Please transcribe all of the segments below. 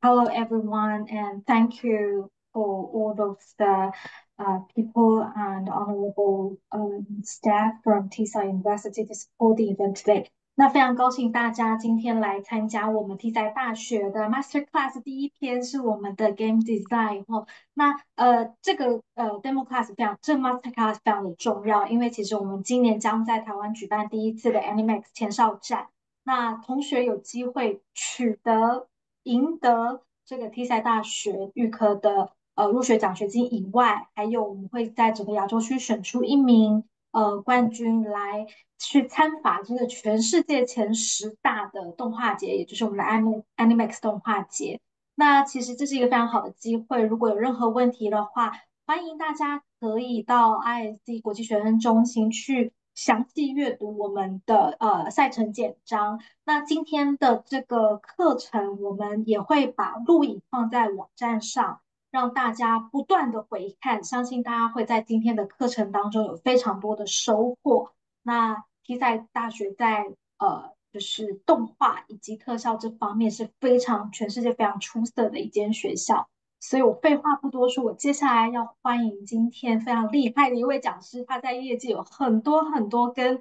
Hello everyone, and thank you for all of the people and honorable staff from Teesside University to support the event today. 那非常高兴大家今天来参加我们 Teesside 大学的 Master Class 第一篇是我们的 Game Design 这个Demo Class 这个 Master Class 非常的重要，因为其实我们今年将在台湾举办第一次的 Animex 前哨战。那同学有机会赢得这个 Teesside 大学预科的入学奖学金以外，还有我们会在整个亚洲区选出一名冠军来去参访这个全世界前10大的动画节，也就是我们的 Animex 动画节。那其实这是一个非常好的机会，如果有任何问题的话，欢迎大家可以到 ISC 国际学生中心去详细阅读我们的赛程简章。那今天的这个课程，我们也会把录影放在网站上，让大家不断的回看，相信大家会在今天的课程当中有非常多的收获。那 Teesside 大学在就是动画以及特效这方面是全世界非常出色的一间学校。所以我废话不多说，我接下来要欢迎今天非常厉害的一位讲师，他在业界有很多很多跟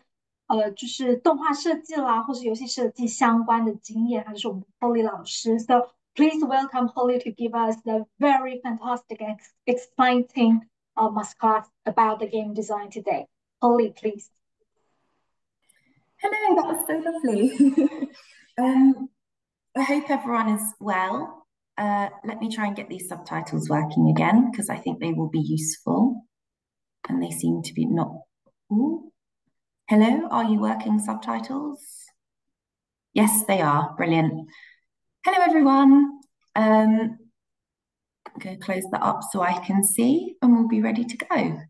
就是动画设计啦，或是游戏设计相关的经验，他就是我们的 Holly 老师。So please welcome Holly to give us the very fantastic and exciting master class about the game design today. Holly, please. Hello, that was so lovely. I hope everyone is well. Let me try and get these subtitles working again because I think they will be useful. And they seem to be not. Ooh. Hello, are you working subtitles? Yes, they are. Brilliant. Hello, everyone. I'm going to close that up so I can see and we'll be ready to go.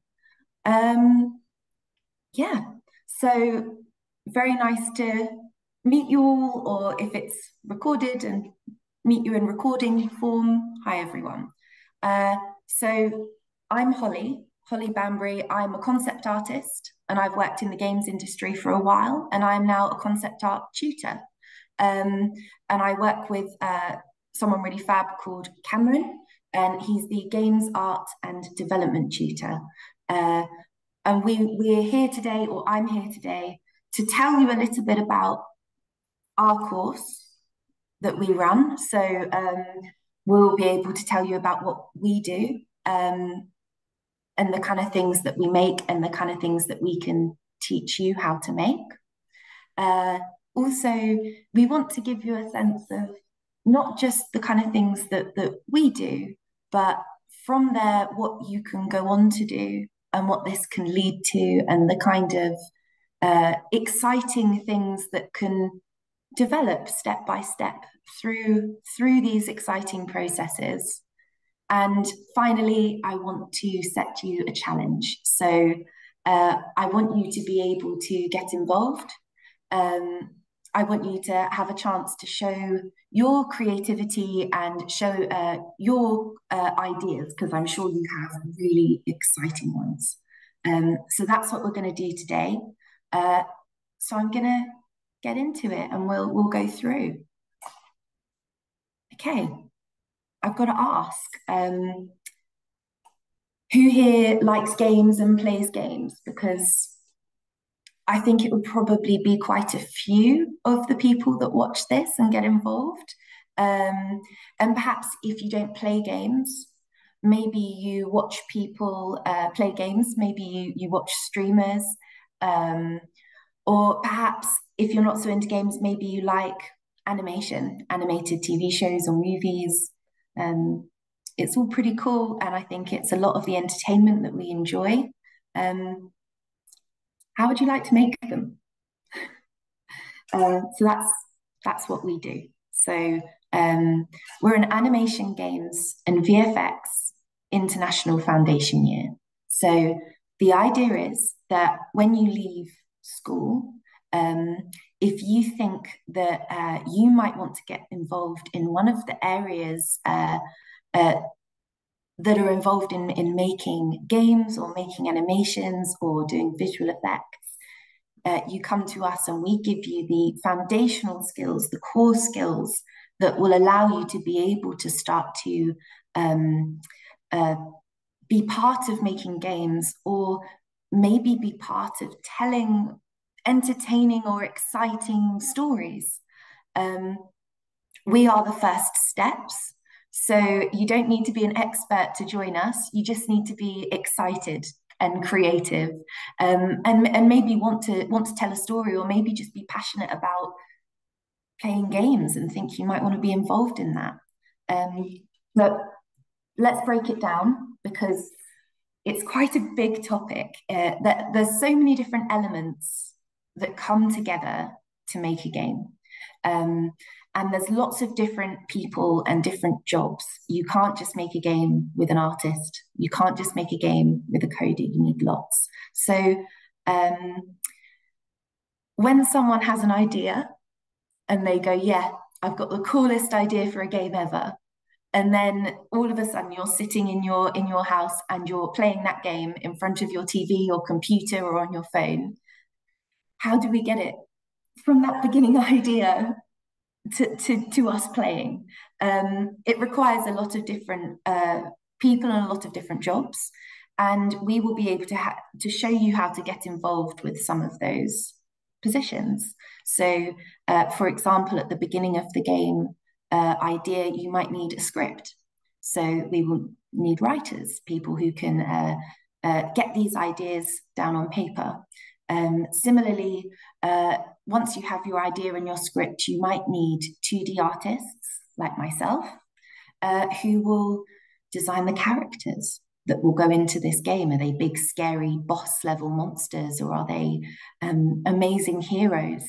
Yeah, so very nice to meet you all, or if it's recorded and meet you in recording form. Hi, everyone. So I'm Holly Banbury. I'm a concept artist and I've worked in the games industry for a while, and I'm now a concept art tutor. And I work with someone really fab called Cameron, and he's the games art and development tutor. And we're here today, or I'm here today, to tell you a little bit about our course that we run. So we'll be able to tell you about what we do, and the kind of things that we make and the kind of things that we can teach you how to make. Also, we want to give you a sense of not just the kind of things that we do, but from there, what you can go on to do and what this can lead to, and the kind of exciting things that can develop step by step through these exciting processes. And finally, I want to set you a challenge. So I want you to be able to get involved. I want you to have a chance to show your creativity and show your ideas, because I'm sure you have really exciting ones. So that's what we're going to do today. So I'm going to get into it and we'll go through. Okay, I've got to ask, who here likes games and plays games? Because I think it would probably be quite a few of the people that watch this and get involved. And perhaps if you don't play games, maybe you watch people play games, maybe you watch streamers, or perhaps if you're not so into games, maybe you like animated TV shows or movies. It's all pretty cool, and I think it's a lot of the entertainment that we enjoy. How would you like to make them? So that's what we do. So we're an animation, games and VFX international foundation year. So the idea is that when you leave school, if you think that you might want to get involved in one of the areas that are involved in making games or making animations or doing visual effects, you come to us and we give you the foundational skills, the core skills that will allow you to be able to start to be part of making games, or maybe be part of telling entertaining or exciting stories. We are the first steps. So you don't need to be an expert to join us. You just need to be excited and creative, and maybe want to tell a story, or maybe just be passionate about playing games and think you might want to be involved in that. But let's break it down, because it's quite a big topic. That there's so many different elements that come together to make a game. And there's lots of different people and different jobs. You can't just make a game with an artist. You can't just make a game with a coder. You need lots. So when someone has an idea and they go, yeah, I've got the coolest idea for a game ever, and then all of a sudden you're sitting in your house and you're playing that game in front of your TV, your computer, or on your phone, how do we get it from that beginning idea to us playing? It requires a lot of different people and a lot of different jobs, and we will be able to show you how to get involved with some of those positions. So for example, at the beginning of the game idea, you might need a script. So we will need writers, people who can get these ideas down on paper. Similarly, once you have your idea and your script, you might need 2D artists like myself, who will design the characters that will go into this game. Are they big, scary, boss level monsters, or are they amazing heroes?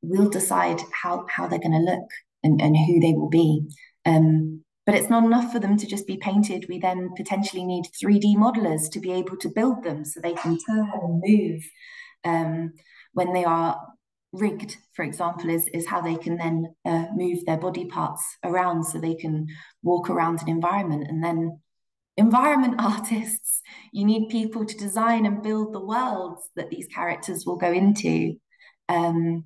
We'll decide how they're going to look and who they will be. But it's not enough for them to just be painted. We then potentially need 3D modelers to be able to build them so they can turn and move. When they are rigged, for example, is how they can then move their body parts around so they can walk around an environment. And then environment artists, you need people to design and build the worlds that these characters will go into. And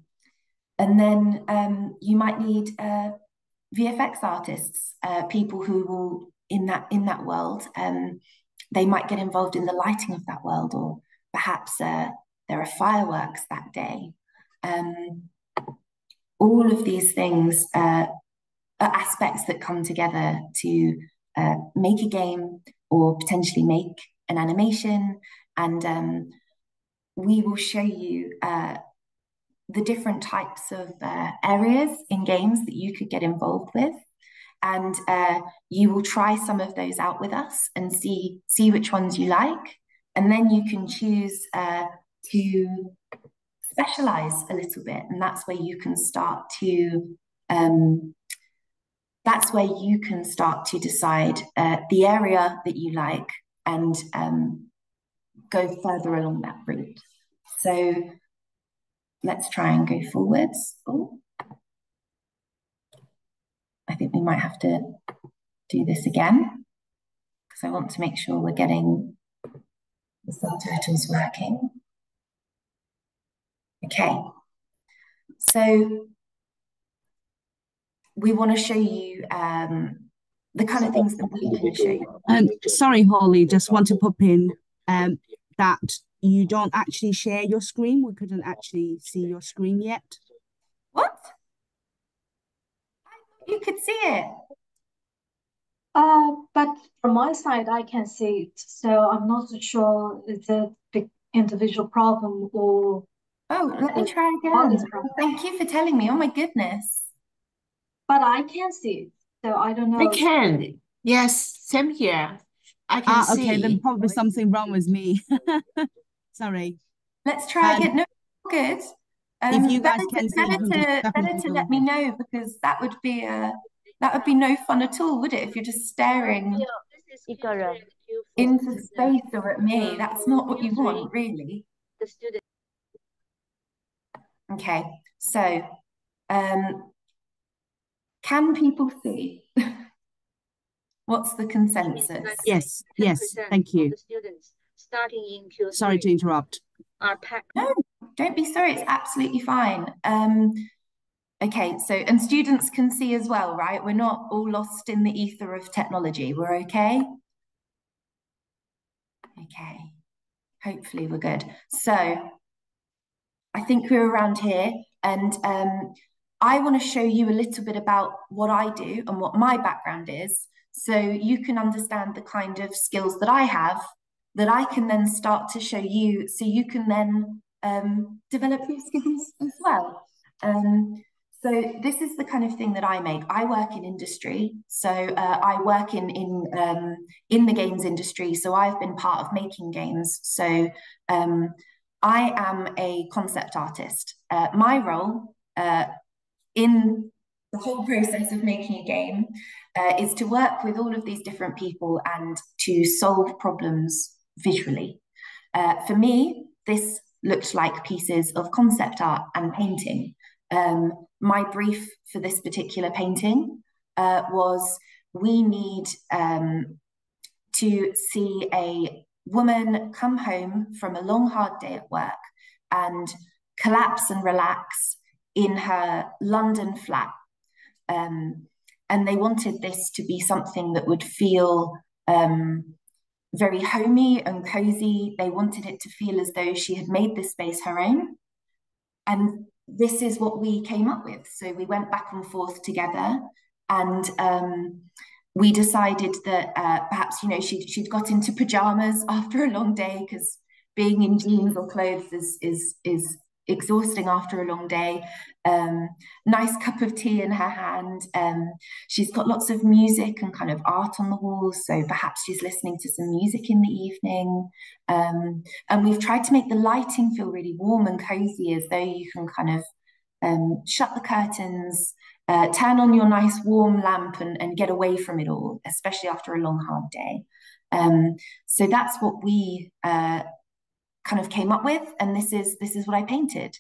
then you might need VFX artists, people who will, in that world, they might get involved in the lighting of that world, or perhaps there are fireworks that day. All of these things are aspects that come together to make a game, or potentially make an animation. And we will show you the different types of areas in games that you could get involved with. And you will try some of those out with us and see which ones you like. And then you can choose to specialize a little bit. And that's where you can start to decide the area that you like, and go further along that route. So let's try and go forwards. Oh, I think we might have to do this again, because I want to make sure we're getting the subtitles working. Okay, so we want to show you the kind of things that we can show you. Sorry, Holly, just want to pop in that you don't actually share your screen. We couldn't actually see your screen yet. What? You could see it. But from my side, I can see it. So I'm not so sure it's a big individual problem or... Oh, let me try again. Thank you for telling me. Oh my goodness. But I can see it. So I don't know. I can. Yes, same here. I can see. Okay, then probably something wrong with me. Sorry. Let's try again. No, good. If you guys can see, better to let me know, because that would be no fun at all, would it? If you're just staring into space or at me, that's not what you want, really. Okay, so can people see? What's the consensus? Yes, thank you. Sorry to interrupt. No, don't be sorry, it's absolutely fine. Okay, so, and students can see as well, right? We're not all lost in the ether of technology. We're okay? Okay, hopefully we're good. So I think we're around here, and I want to show you a little bit about what I do and what my background is, so you can understand the kind of skills that I have that I can then start to show you, so you can then develop your skills as well. So this is the kind of thing that I make. I work in industry, so I work in the games industry. So I've been part of making games. So I am a concept artist. My role in the whole process of making a game is to work with all of these different people and to solve problems visually. For me, this looked like pieces of concept art and painting. My brief for this particular painting was, we need to see a woman come home from a long, hard day at work and collapse and relax in her London flat. And they wanted this to be something that would feel very homey and cozy. They wanted it to feel as though she had made this space her own. And this is what we came up with. So we went back and forth together, and we decided that perhaps, you know, she'd got into pajamas after a long day, because being in jeans or clothes is exhausting after a long day. Nice cup of tea in her hand. She's got lots of music and kind of art on the walls, so perhaps she's listening to some music in the evening. And we've tried to make the lighting feel really warm and cozy, as though you can kind of shut the curtains, turn on your nice warm lamp and get away from it all, especially after a long, hard day. So that's what we kind of came up with, and this is what I painted.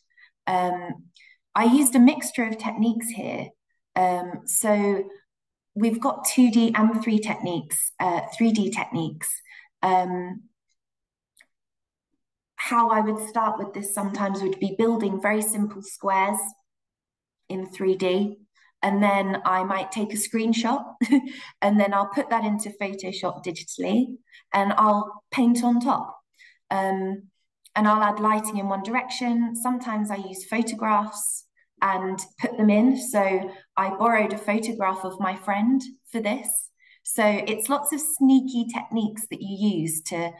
I used a mixture of techniques here. So we've got 2D and 3D techniques. How I would start with this sometimes would be building very simple squares in 3D, and then I might take a screenshot and then I'll put that into Photoshop digitally, and I'll paint on top. And I'll add lighting in one direction. Sometimes I use photographs and put them in. So I borrowed a photograph of my friend for this. So it's lots of sneaky techniques that you use to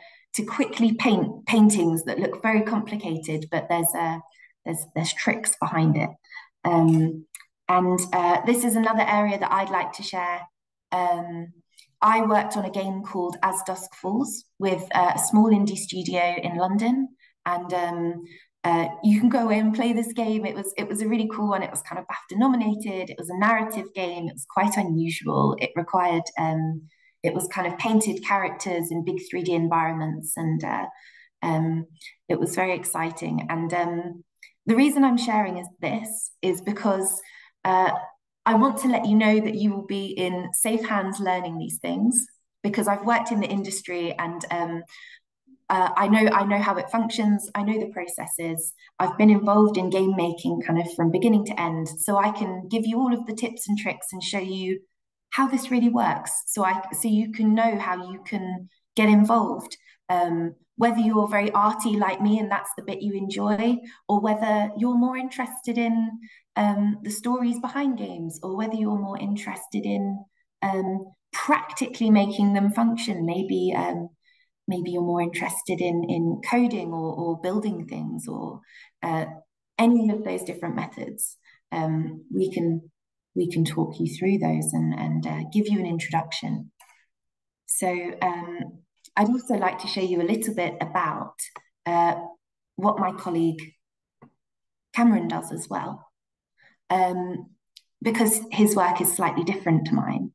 quickly paint paintings that look very complicated, but there's tricks behind it. This is another area that I'd like to share. I worked on a game called As Dusk Falls with a small indie studio in London, and you can go in and play this game. It was a really cool one. It was kind of BAFTA nominated. It was a narrative game. It was quite unusual. It required it was kind of painted characters in big 3D environments, and it was very exciting. And the reason I'm sharing this is because I want to let you know that you will be in safe hands learning these things, because I've worked in the industry, and I know how it functions. I know the processes. I've been involved in game making kind of from beginning to end, so I can give you all of the tips and tricks and show you how this really works, so you can know how you can get involved. Whether you're very arty like me and that's the bit you enjoy, or whether you're more interested in the stories behind games, or whether you're more interested in practically making them function. Maybe you're more interested in coding or building things, or any of those different methods. We can talk you through those and give you an introduction. So I'd also like to show you a little bit about what my colleague Cameron does as well, because his work is slightly different to mine.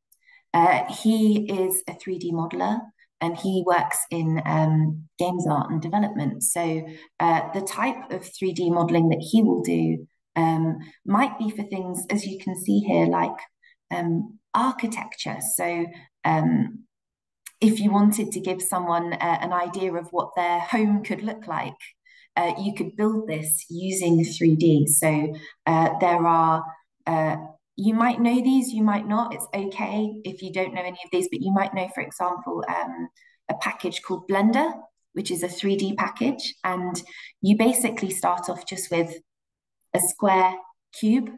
He is a 3D modeler, and he works in games art and development. So the type of 3D modeling that he will do might be for things, as you can see here, like architecture. So if you wanted to give someone an idea of what their home could look like, you could build this using 3D. So there are You might know these, you might not. It's okay if you don't know any of these, but you might know, for example, a package called Blender, which is a 3D package. And you basically start off just with a square cube,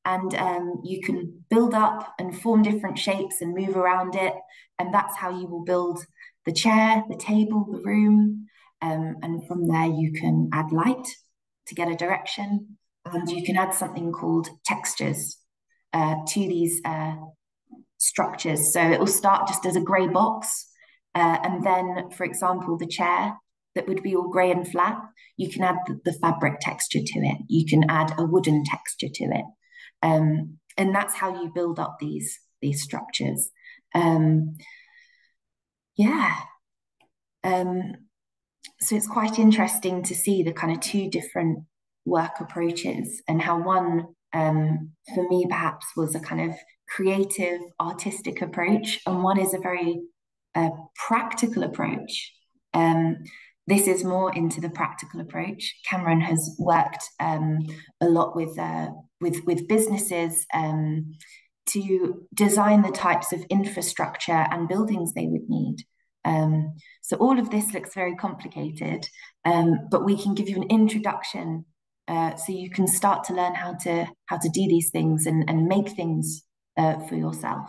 and you can build up and form different shapes and move around it. And that's how you will build the chair, the table, the room. And from there, you can add light to get a direction. And you can add something called textures to these structures. So it will start just as a grey box. And then, for example, the chair that would be all grey and flat, you can add the fabric texture to it. You can add a wooden texture to it. And that's how you build up these structures. So it's quite interesting to see the kind of two different work approaches, and how one, for me, perhaps was a kind of creative, artistic approach, and one is a very practical approach. This is more into the practical approach. Cameron has worked a lot with businesses to design the types of infrastructure and buildings they would need. So all of this looks very complicated, but we can give you an introduction so you can start to learn how to do these things and make things for yourself.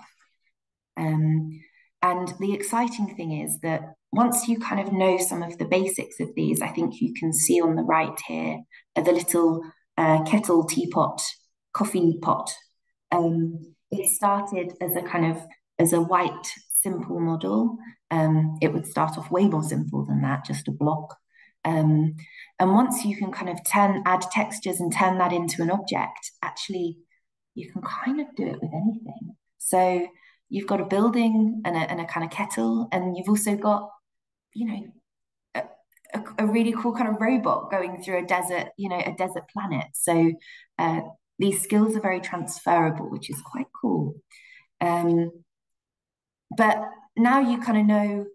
And the exciting thing is that once you kind of know some of the basics of these, I think you can see on the right here the little kettle, teapot, coffee pot. It started as a white simple model. It would start off way more simple than that, just a block. And once you can kind of add textures and turn that into an object, actually, you can kind of do it with anything. So you've got a building and a kind of kettle, and you've also got, a really cool kind of robot going through a desert planet. So these skills are very transferable, which is quite cool. But now you kind of know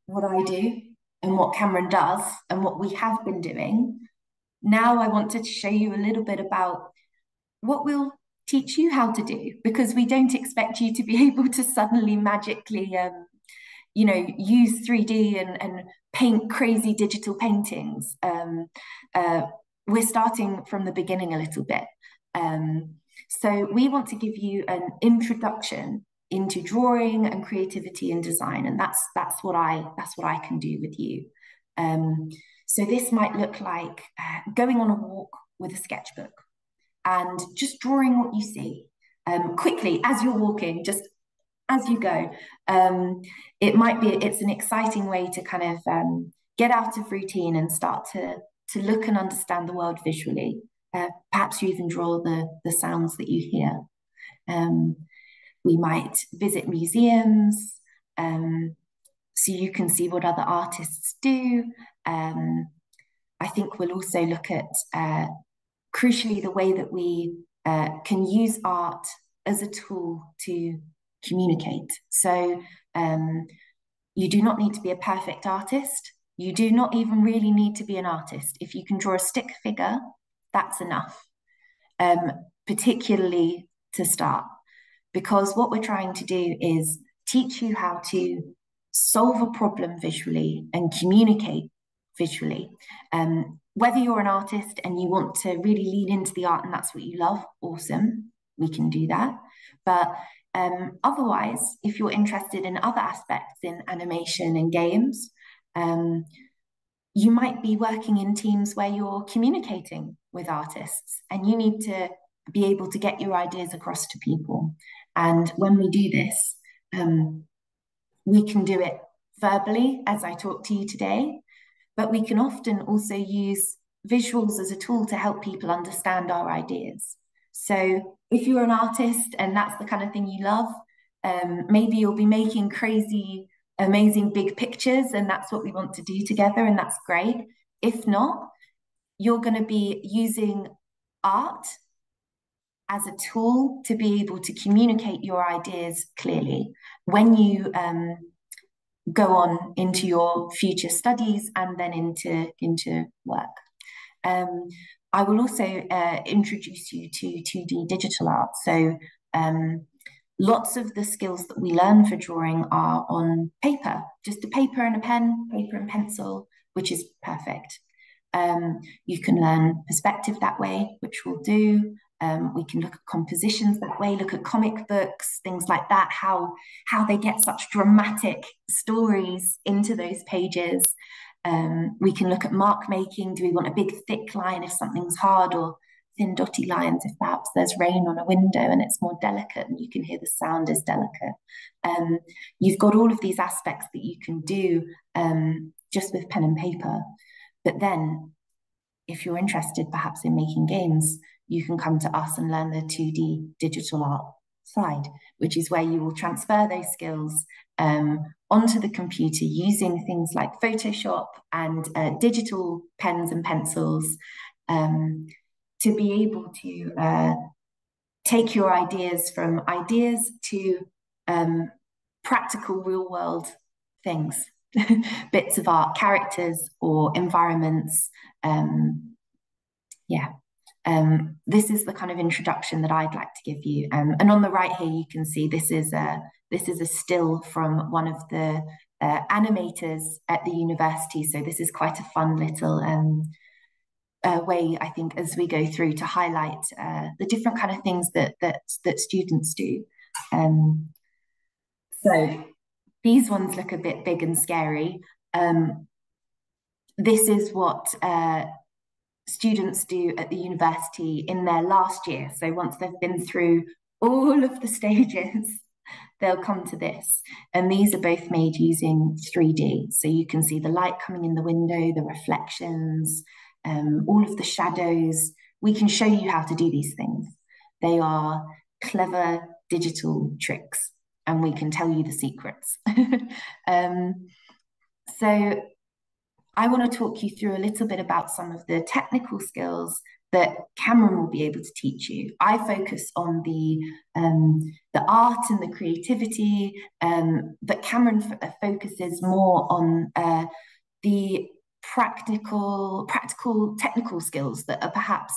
what I do and what Cameron does and what we have been doing. Now I want to show you a little bit about what we'll teach you how to do, because we don't expect you to be able to suddenly magically, use 3D and paint crazy digital paintings. We're starting from the beginning a little bit. So we want to give you an introduction into drawing and creativity and design, and that's what I can do with you. So this might look like going on a walk with a sketchbook and just drawing what you see quickly as you're walking, just as you go. It's an exciting way to kind of get out of routine and start to look and understand the world visually. Perhaps you even draw the sounds that you hear. We might visit museums, so you can see what other artists do. I think we'll also look at, crucially, the way that we can use art as a tool to communicate. So you do not need to be a perfect artist. You do not even really need to be an artist. If you can draw a stick figure, that's enough, particularly to start. Because what we're trying to do is teach you how to solve a problem visually and communicate visually. Whether you're an artist and you want to really lean into the art and that's what you love, awesome, we can do that. But otherwise, if you're interested in other aspects in animation and games, you might be working in teams where you're communicating with artists and you need to be able to get your ideas across to people. And when we do this, we can do it verbally, as I talk to you today, but we can often also use visuals as a tool to help people understand our ideas. So if you're an artist and that's the kind of thing you love, maybe you'll be making crazy, amazing big pictures, and that's what we want to do together, and that's great. If not, you're going to be using art as a tool to be able to communicate your ideas clearly when you go on into your future studies and then into work. I will also introduce you to 2D digital art. So lots of the skills that we learn for drawing are on paper, just a paper and a pen, paper and pencil, which is perfect. You can learn perspective that way, which we'll do. We can look at compositions that way, look at comic books, things like that, how they get such dramatic stories into those pages. We can look at mark making. Do we want a big thick line if something's hard, or thin dotty lines if perhaps there's rain on a window and it's more delicate and you can hear the sound is delicate. You've got all of these aspects that you can do just with pen and paper. But then if you're interested perhaps in making games, you can come to us and learn the 2D digital art side, which is where you will transfer those skills onto the computer using things like Photoshop and digital pens and pencils to be able to take your ideas from ideas to practical real world things, bits of art, characters or environments. This is the kind of introduction that I'd like to give you. And on the right here, you can see this is a still from one of the animators at the university. So this is quite a fun little way, I think, as we go through to highlight the different kind of things that students do. So these ones look a bit big and scary. This is what students do at the university in their last year. So once they've been through all of the stages, they'll come to this. And these are both made using 3D. So you can see the light coming in the window, the reflections, all of the shadows. We can show you how to do these things. They are clever digital tricks, and we can tell you the secrets. So I want to talk you through a little bit about some of the technical skills that Cameron will be able to teach you. I focus on the art and the creativity, but Cameron focuses more on the practical technical skills that are perhaps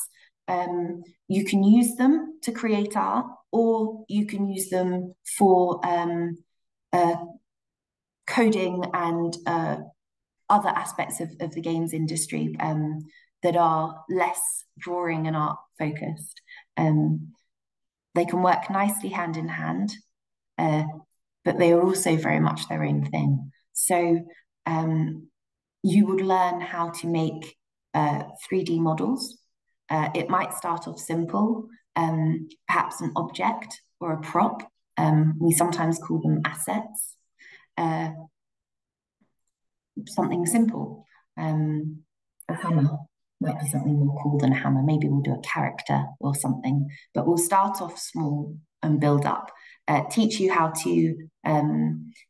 you can use them to create art, or you can use them for coding and other aspects of the games industry that are less drawing and art focused. They can work nicely hand in hand, but they are also very much their own thing. So you would learn how to make 3D models. It might start off simple, perhaps an object or a prop. We sometimes call them assets. Something simple. A hammer might be something more cool than a hammer. Maybe we'll do a character or something, but we'll start off small and build up. Teach you how to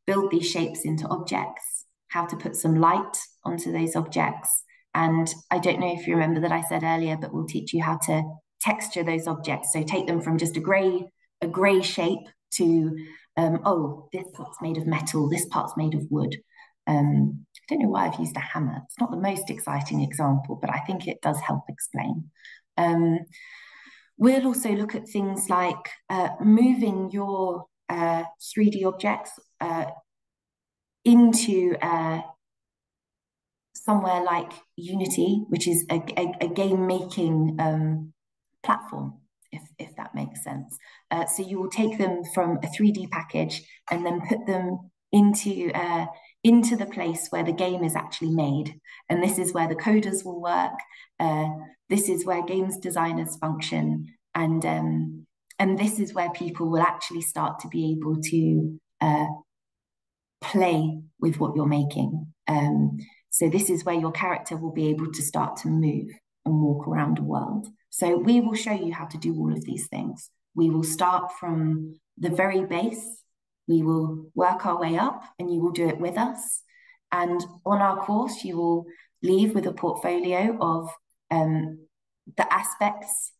build these shapes into objects, how to put some light onto those objects. And I don't know if you remember that I said earlier, but we'll teach you how to texture those objects. So take them from just a gray shape to, oh, this part's made of metal, this part's made of wood. I don't know why I've used a hammer. It's not the most exciting example, but I think it does help explain. We'll also look at things like moving your 3D objects into somewhere like Unity, which is a game-making platform, if that makes sense. So you will take them from a 3D package and then put them into the place where the game is actually made. And this is where the coders will work. This is where games designers function. And this is where people will actually start to be able to play with what you're making. So this is where your character will be able to start to move and walk around the world. So we will show you how to do all of these things. We will start from the very base. We will work our way up, and you will do it with us. And on our course, you will leave with a portfolio of the aspects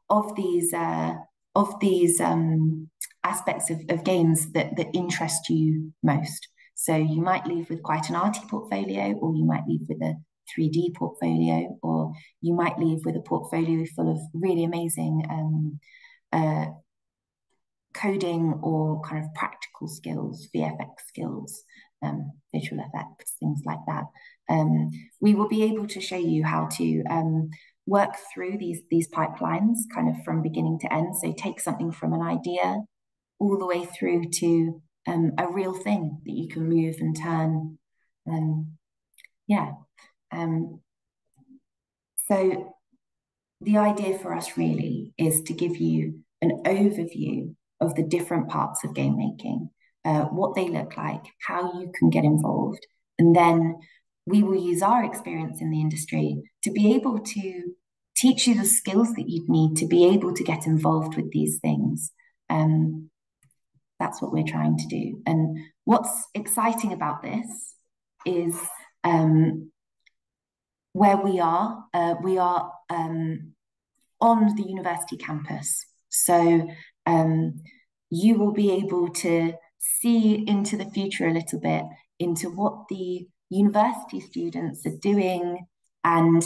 of these aspects of games that interest you most. So you might leave with quite an arty portfolio, or you might leave with a 3D portfolio, or you might leave with a portfolio full of really amazing coding or kind of practical skills, VFX skills, visual effects, things like that. We will be able to show you how to work through these pipelines kind of from beginning to end. So take something from an idea all the way through to a real thing that you can move and turn. So the idea for us really is to give you an overview of the different parts of game making, what they look like, how you can get involved, and then we will use our experience in the industry to be able to teach you the skills that you'd need to be able to get involved with these things. That's what we're trying to do. And what's exciting about this is where we are on the university campus. So you will be able to see into the future a little bit, into what the university students are doing, and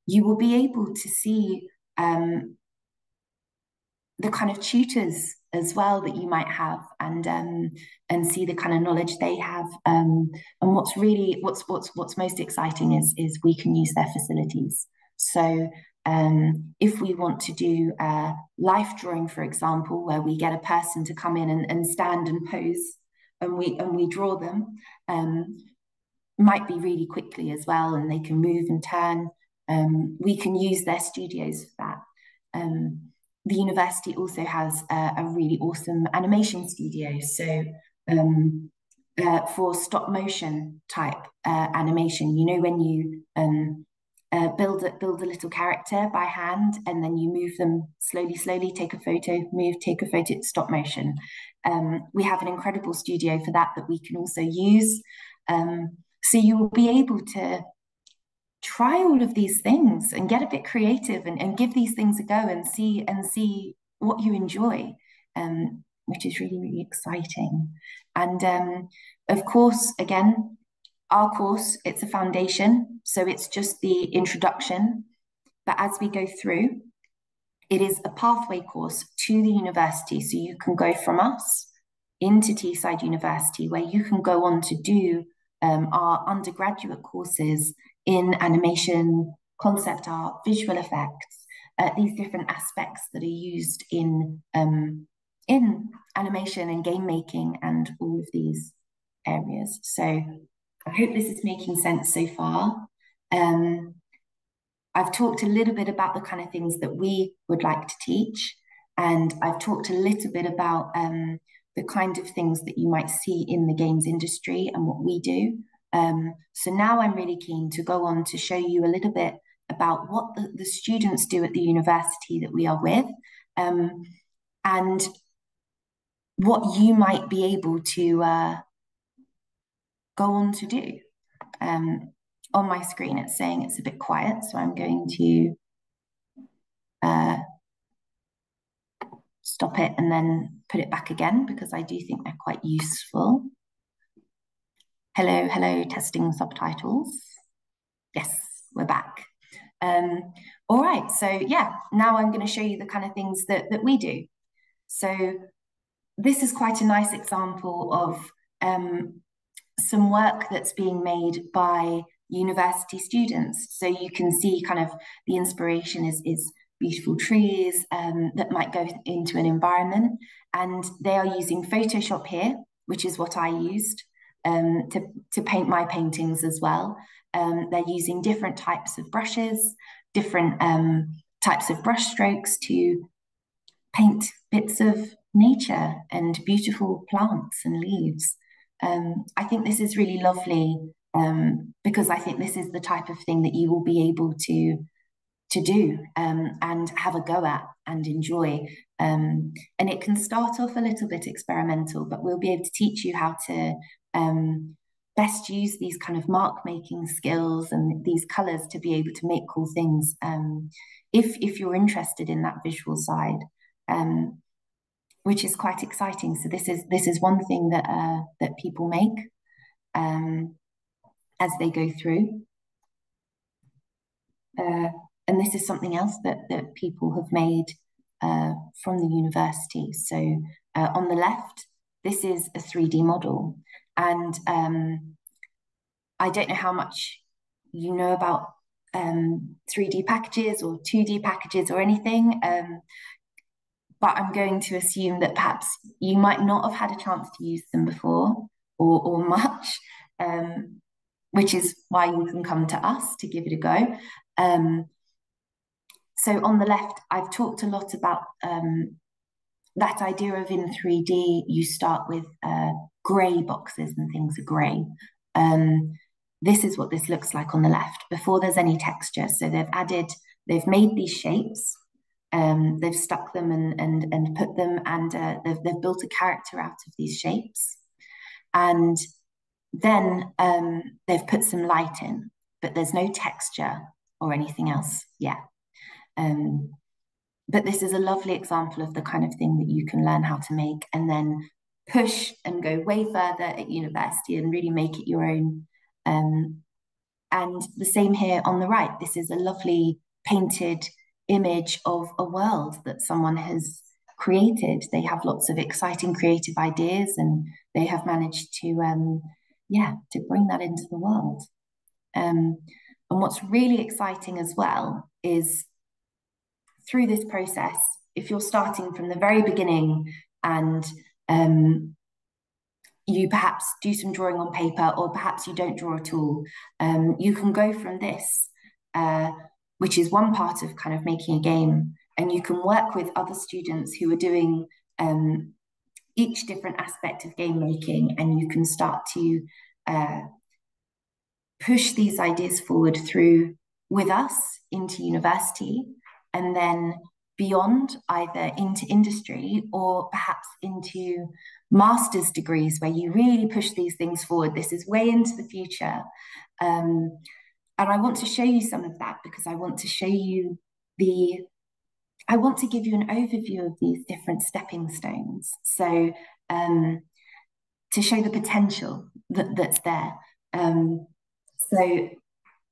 you will be able to see the kind of tutors as well that you might have, and see the kind of knowledge they have. And what's most exciting is we can use their facilities. So if we want to do life drawing, for example, where we get a person to come in and stand and pose, and we draw them, might be really quickly as well, and they can move and turn. We can use their studios for that. The university also has a really awesome animation studio. So for stop motion type animation, you know, when you build a little character by hand, and then you move them slowly, take a photo, take a photo, stop motion. We have an incredible studio for that we can also use. So you will be able to try all of these things and get a bit creative and give these things a go and see what you enjoy, which is really, really exciting. And of course, again, our course, it's a foundation, so it's just the introduction. But as we go through, it is a pathway course to the university. So you can go from us into Teesside University, where you can go on to do our undergraduate courses in animation, concept art, visual effects, these different aspects that are used in animation and game making and all of these areas. So I hope this is making sense so far. I've talked a little bit about the kind of things that we would like to teach, and I've talked a little bit about the kind of things that you might see in the games industry and what we do. So now I'm really keen to go on to show you a little bit about what the students do at the university that we are with, and what you might be able to go on to do. On my screen, it's saying it's a bit quiet, so I'm going to stop it and then put it back again, because I do think they're quite useful. Hello, testing subtitles. Yes, we're back. All right, so yeah, now I'm going to show you the kind of things that we do. So this is quite a nice example of some work that's being made by university students. So you can see kind of the inspiration is beautiful trees that might go into an environment, and they are using Photoshop here, which is what I used to paint my paintings as well. They're using different types of brushes, different types of brush strokes to paint bits of nature and beautiful plants and leaves. I think this is really lovely, because I think this is the type of thing that you will be able to do and have a go at and enjoy. And it can start off a little bit experimental, but we'll be able to teach you how to best use these kind of mark making skills and these colors to be able to make cool things, if you're interested in that visual side, which is quite exciting. So this is one thing that people make as they go through. and this is something else that people have made from the university. So on the left, this is a 3D model. And I don't know how much you know about 3D packages or 2D packages or anything, but I'm going to assume that perhaps you might not have had a chance to use them before or much, which is why you can come to us to give it a go. So on the left, I've talked a lot about that idea of in 3D, you start with grey boxes and things are grey. This is what this looks like on the left before there's any texture. So they've made these shapes, they've stuck them and put them, and they've built a character out of these shapes. And then they've put some light in, but there's no texture or anything else yet. But this is a lovely example of the kind of thing that you can learn how to make and then push and go way further at university and really make it your own. And the same here on the right. This is a lovely painted image of a world that someone has created. They have lots of exciting creative ideas and they have managed to bring that into the world. And what's really exciting as well is through this process, if you're starting from the very beginning and you perhaps do some drawing on paper, or perhaps you don't draw at all, you can go from this, which is one part of kind of making a game, and you can work with other students who are doing each different aspect of game making, and you can start to push these ideas forward through with us into university, and then beyond, either into industry or perhaps into master's degrees where you really push these things forward. This is way into the future. And I want to show you some of that because I want to show you I want to give you an overview of these different stepping stones. So to show the potential that's there. So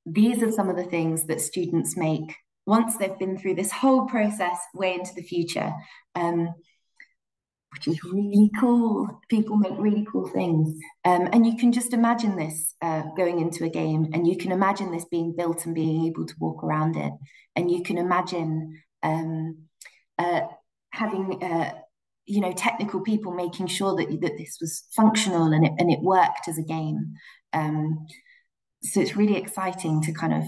these are some of the things that students make once they've been through this whole process way into the future, which is really cool. People make really cool things. And you can just imagine this going into a game, and you can imagine this being built and being able to walk around it. And you can imagine having technical people making sure that this was functional and it worked as a game. So it's really exciting to kind of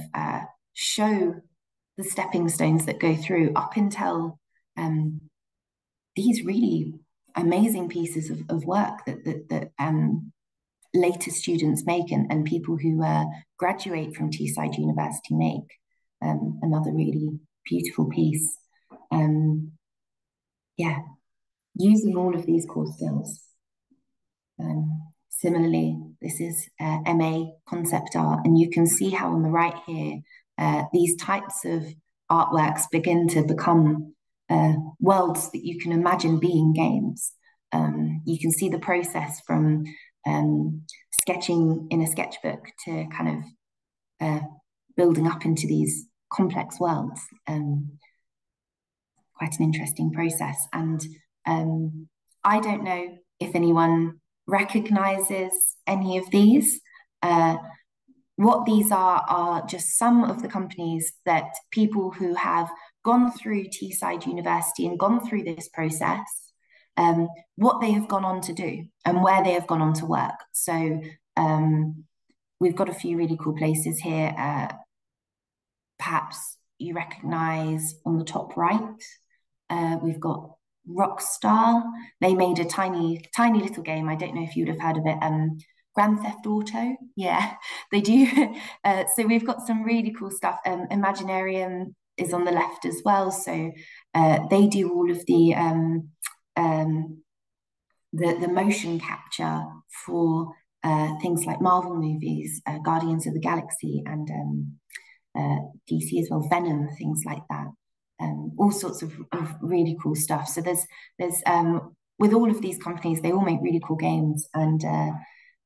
show the stepping stones that go through up until these really amazing pieces of work that later students make and people who graduate from Teesside University make. Another really beautiful piece. Using all of these core skills. Similarly, this is MA concept art, and you can see how on the right here, these types of artworks begin to become worlds that you can imagine being games. You can see the process from sketching in a sketchbook to kind of building up into these complex worlds. Quite an interesting process. And I don't know if anyone recognizes any of these. What these are just some of the companies that people who have gone through Teesside University and gone through this process, what they have gone on to do and where they have gone on to work. So we've got a few really cool places here. Perhaps you recognize on the top right, we've got Rockstar. They made a tiny little game. I don't know if you'd have heard of it. Grand Theft Auto. Yeah, they do. So we've got some really cool stuff. Imaginarium is on the left as well. So they do all of the motion capture for things like Marvel movies, Guardians of the Galaxy, and DC as well, Venom, things like that. All sorts of really cool stuff. So there's with all of these companies, they all make really cool games, and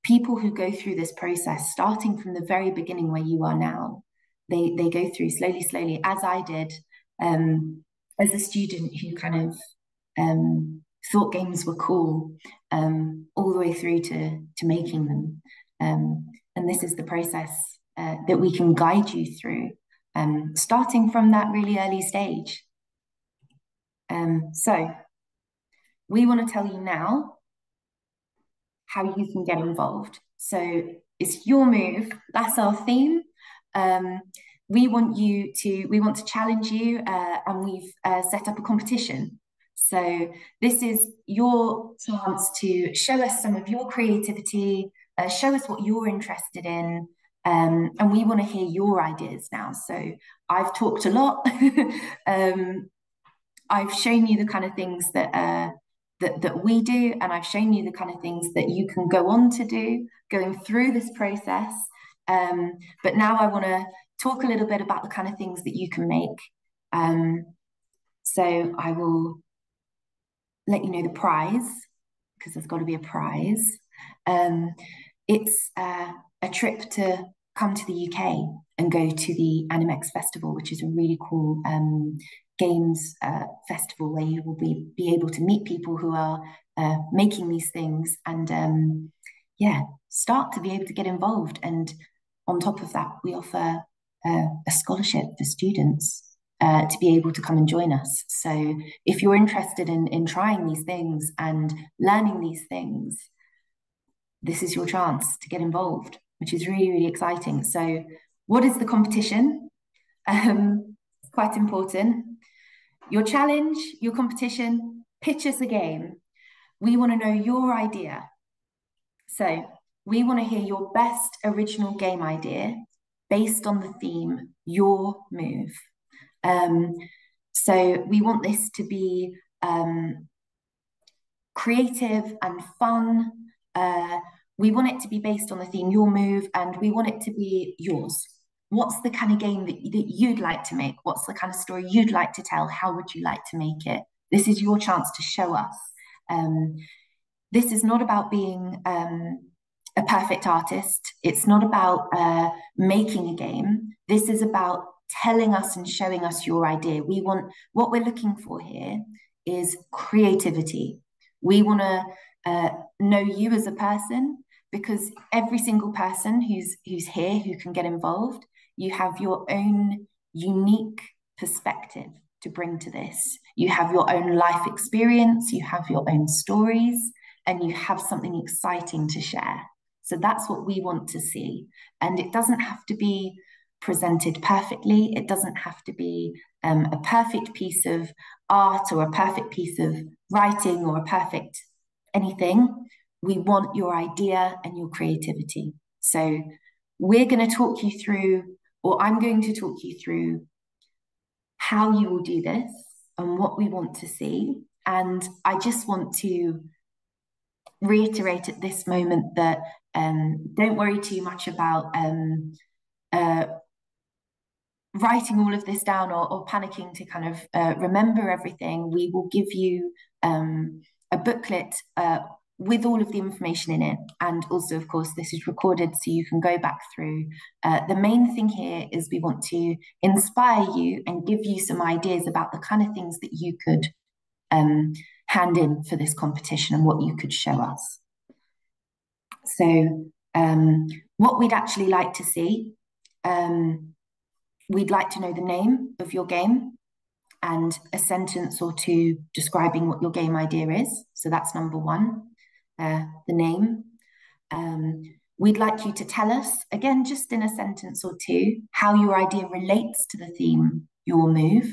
people who go through this process, starting from the very beginning where you are now, they go through slowly, as I did, as a student who kind of thought games were cool, all the way through to making them. And this is the process that we can guide you through, starting from that really early stage. So we want to tell you now how you can get involved. So it's your move. That's our theme. We want to challenge you, and we've set up a competition. So this is your chance to show us some of your creativity, show us what you're interested in, and we want to hear your ideas now. So I've talked a lot. I've shown you the kind of things that we do, and I've shown you the kind of things that you can go on to do going through this process. But now I want to talk a little bit about the kind of things that you can make. So I will let you know the prize, because there's got to be a prize. It's a trip to come to the UK and go to the Animex Festival, which is a really cool games festival where you will be able to meet people who are making these things and start to be able to get involved. And on top of that, we offer a scholarship for students to be able to come and join us. So if you're interested in trying these things and learning these things, this is your chance to get involved, which is really, really exciting. So what is the competition? It's quite important. Your challenge, your competition, pitch us a game. We want to know your idea. So we want to hear your best original game idea based on the theme, your move. So we want this to be creative and fun. We want it to be based on the theme, your move, and we want it to be yours. What's the kind of game that you'd like to make? What's the kind of story you'd like to tell? How would you like to make it? This is your chance to show us. This is not about being a perfect artist. It's not about making a game. This is about telling us and showing us your idea. What we're looking for here is creativity. We want to know you as a person, because every single person who's here who can get involved, you have your own unique perspective to bring to this. You have your own life experience, you have your own stories, and you have something exciting to share. So that's what we want to see. And it doesn't have to be presented perfectly. It doesn't have to be a perfect piece of art or a perfect piece of writing or a perfect anything. We want your idea and your creativity. So we're going to talk you through, or I'm going to talk you through how you will do this and what we want to see. And I just want to reiterate at this moment that don't worry too much about writing all of this down or panicking to kind of remember everything. We will give you a booklet with all of the information in it. And also, of course, this is recorded so you can go back through. The main thing here is we want to inspire you and give you some ideas about the kind of things that you could hand in for this competition and what you could show us. So what we'd actually like to see, we'd like to know the name of your game and a sentence or two describing what your game idea is. So that's number one, the name. We'd like you to tell us, again, just in a sentence or two, how your idea relates to the theme, your move.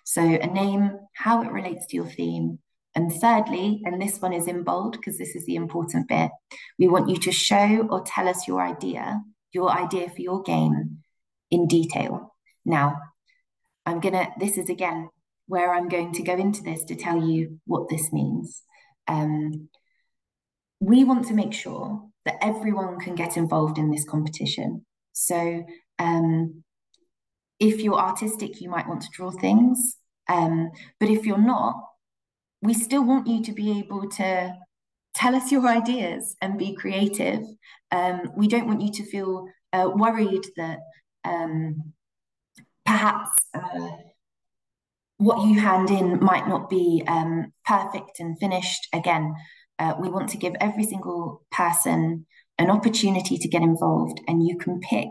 So a name, how it relates to your theme. And thirdly, and this one is in bold because this is the important bit, we want you to show or tell us your idea for your game in detail. Now, this is again where I'm going to go into this to tell you what this means. We want to make sure that everyone can get involved in this competition. So if you're artistic, you might want to draw things. But if you're not, we still want you to be able to tell us your ideas and be creative. We don't want you to feel worried that perhaps what you hand in might not be perfect and finished. Again, we want to give every single person an opportunity to get involved, and you can pick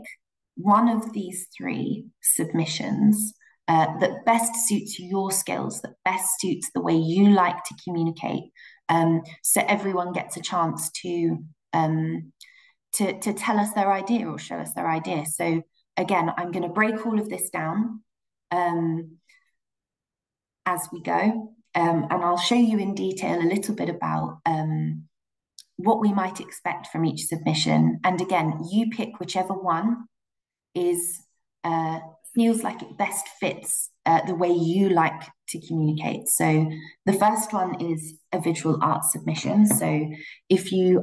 one of these 3 submissions that best suits your skills, that best suits the way you like to communicate. So everyone gets a chance to tell us their idea or show us their idea. So again, I'm going to break all of this down as we go, and I'll show you in detail a little bit about what we might expect from each submission. And again, you pick whichever one feels like it best fits the way you like to communicate. So the first one is a visual art submission. So if you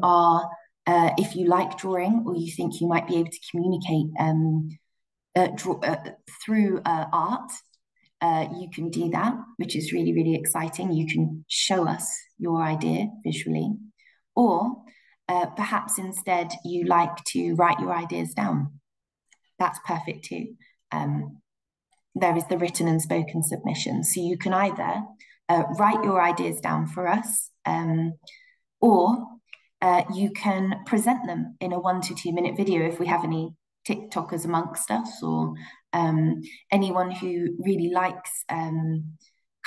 like drawing, or you think you might be able to communicate through art, you can do that, which is really, really exciting. You can show us your idea visually, or perhaps instead you like to write your ideas down. That's perfect too. There is the written and spoken submission. So you can either write your ideas down for us, or you can present them in a 1 to 2 minute video if we have any TikTokers amongst us, or anyone who really likes kind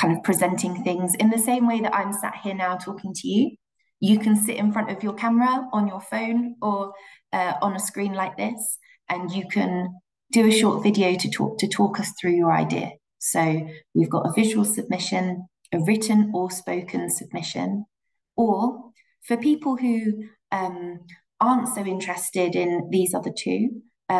of presenting things in the same way that I'm sat here now talking to you. You can sit in front of your camera on your phone or on a screen like this, and you can do a short video to talk us through your idea. So we've got a visual submission, a written or spoken submission, or for people who aren't so interested in these other 2,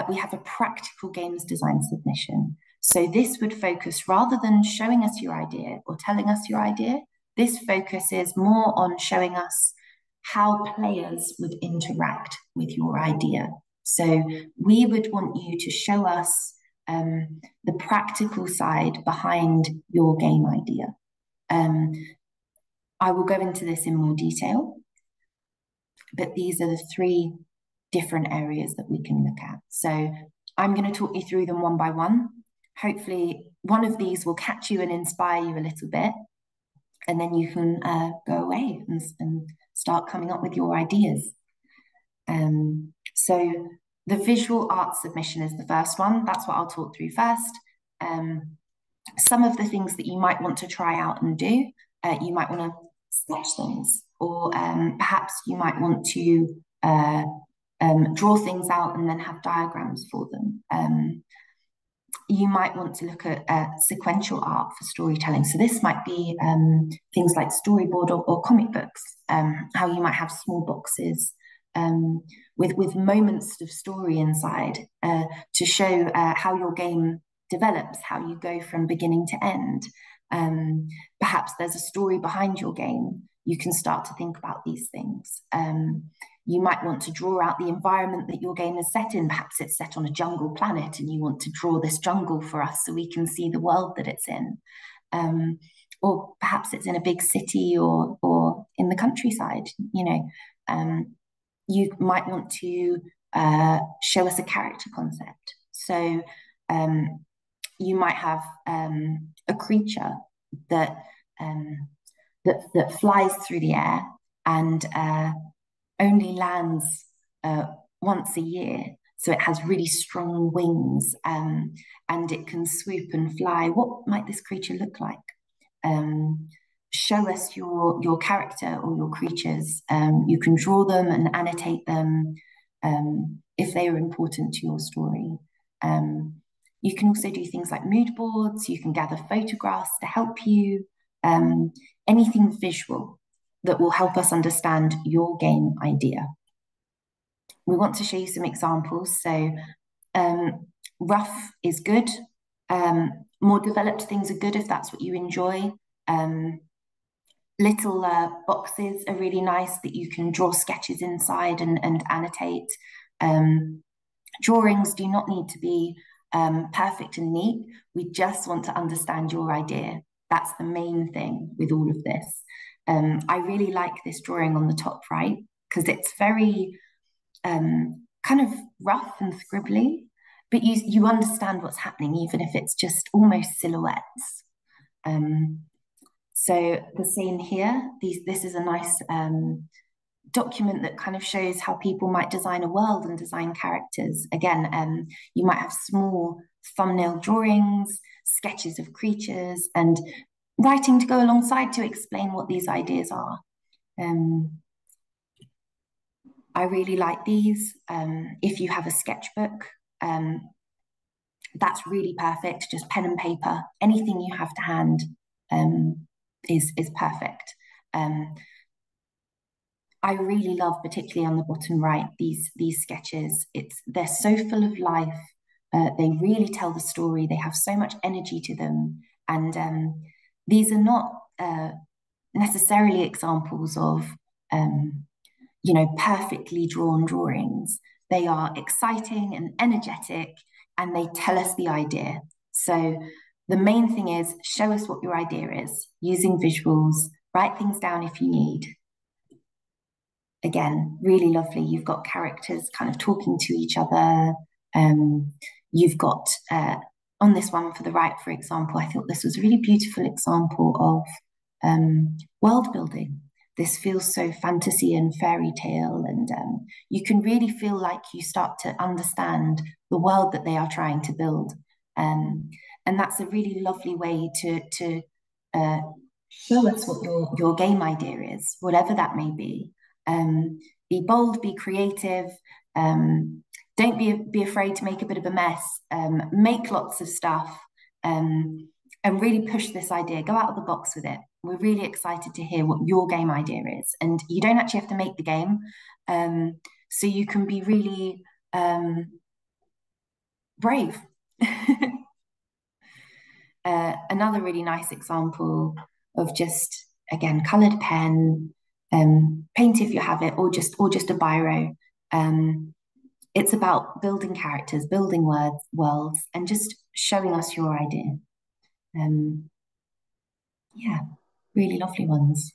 we have a practical games design submission. So this would focus, rather than showing us your idea or telling us your idea, this focuses more on showing us how players would interact with your idea. So we would want you to show us the practical side behind your game idea. I will go into this in more detail, but these are the 3 different areas that we can look at. So I'm going to talk you through them one by one. Hopefully one of these will catch you and inspire you a little bit, and then you can go away and start coming up with your ideas. So the visual art submission is the first one. That's what I'll talk through first. Some of the things that you might want to try out and do, you might want to sketch things, or perhaps you might want to draw things out and then have diagrams for them. You might want to look at sequential art for storytelling. So this might be things like storyboard or comic books, how you might have small boxes with moments of story inside to show how your game develops, how you go from beginning to end. Perhaps there's a story behind your game. You can start to think about these things. You might want to draw out the environment that your game is set in. Perhaps it's set on a jungle planet and you want to draw this jungle for us so we can see the world that it's in. Or perhaps it's in a big city or in the countryside. You know, you might want to show us a character concept. So you might have a creature that flies through the air and only lands once a year. So it has really strong wings and it can swoop and fly. What might this creature look like? Show us your character or your creatures. You can draw them and annotate them if they are important to your story. You can also do things like mood boards. You can gather photographs to help you. Anything visual that will help us understand your game idea. We want to show you some examples. So rough is good. More developed things are good if that's what you enjoy. Little boxes are really nice that you can draw sketches inside and annotate. Drawings do not need to be perfect and neat. We just want to understand your idea. That's the main thing with all of this. I really like this drawing on the top right because it's very kind of rough and scribbly. but you understand what's happening, even if it's just almost silhouettes. So the same here, this is a nice document that kind of shows how people might design a world and design characters. Again, you might have small thumbnail drawings, sketches of creatures, and writing to go alongside to explain what these ideas are. I really like these. If you have a sketchbook, that's really perfect. Just pen and paper, anything you have to hand is perfect. I really love, particularly on the bottom right, these sketches. They're so full of life. They really tell the story. They have so much energy to them. And these are not necessarily examples of, perfectly drawn drawings. They are exciting and energetic, and they tell us the idea. So the main thing is, show us what your idea is, using visuals, write things down if you need. Again, really lovely. You've got characters kind of talking to each other. You've got, on this one for the right, for example, I thought this was a really beautiful example of world building. This feels so fantasy and fairy tale, and you can really feel like you start to understand the world that they are trying to build. And that's a really lovely way to show us what your game idea is, whatever that may be. Be bold, be creative, don't be afraid to make a bit of a mess, make lots of stuff, and really push this idea. Go out of the box with it. We're really excited to hear what your game idea is. And you don't actually have to make the game, so you can be really brave. Another really nice example of just, again, coloured pen, paint if you have it, or just a biro. It's about building characters, building worlds, and just showing us your idea. Yeah, really lovely ones.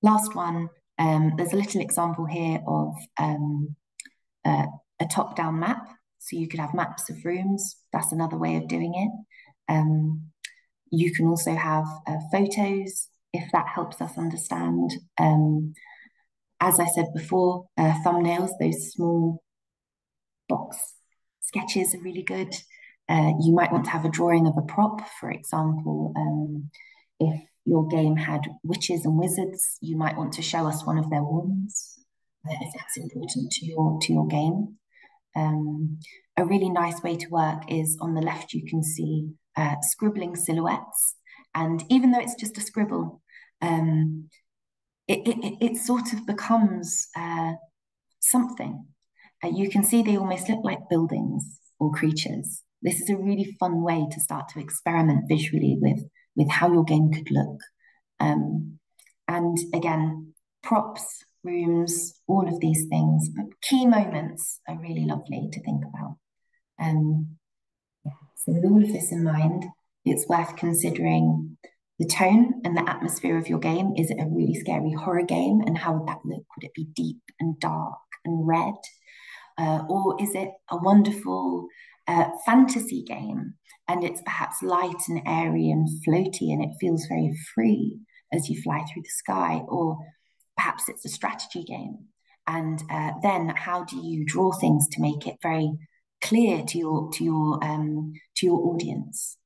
Last one, there's a little example here of a top-down map. So you could have maps of rooms. That's another way of doing it. You can also have photos, if that helps us understand. As I said before, thumbnails, those small box sketches are really good. You might want to have a drawing of a prop, for example. If your game had witches and wizards, you might want to show us one of their wands, if that's important to your game. A really nice way to work is on the left, you can see scribbling silhouettes. And even though it's just a scribble, it sort of becomes something. You can see they almost look like buildings or creatures. This is a really fun way to start to experiment visually with how your game could look. And again, props, rooms, all of these things, key moments are really lovely to think about. So with all of this in mind, it's worth considering the tone and the atmosphere of your game. Is it a really scary horror game? And how would that look? Would it be deep and dark and red? Or is it a wonderful fantasy game, and it's perhaps light and airy and floaty, and it feels very free as you fly through the sky? Or perhaps it's a strategy game, and then how do you draw things to make it very clear to your audience?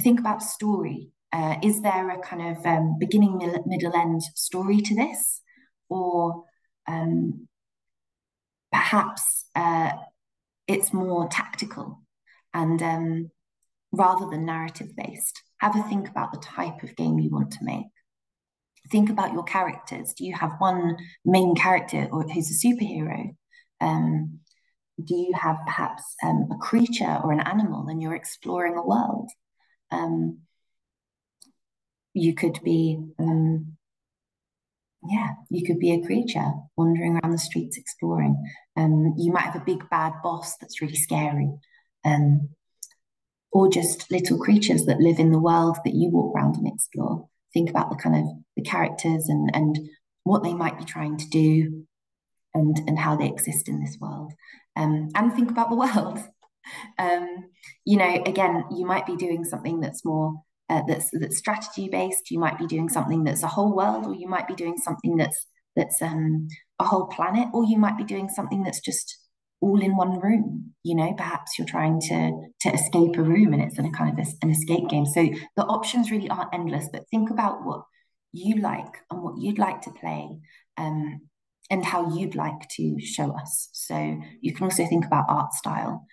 Think about story. Is there a kind of beginning, middle, end story to this? Or perhaps it's more tactical and rather than narrative based. Have a think about the type of game you want to make. Think about your characters. Do you have one main character or who's a superhero? Do you have perhaps a creature or an animal, and you're exploring a world? You could be a creature wandering around the streets exploring. You might have a big bad boss that's really scary, or just little creatures that live in the world that you walk around and explore. Think about the kind of the characters and what they might be trying to do. and how they exist in this world, and think about the world. You know, again, you might be doing something that's more that's strategy based. You might be doing something that's a whole world, or you might be doing something that's a whole planet, or you might be doing something that's just all in one room. You know, perhaps you're trying to escape a room and it's in a kind of an escape game. So the options really are endless, but think about what you like and what you'd like to play, and how you'd like to show us. So you can also think about art style.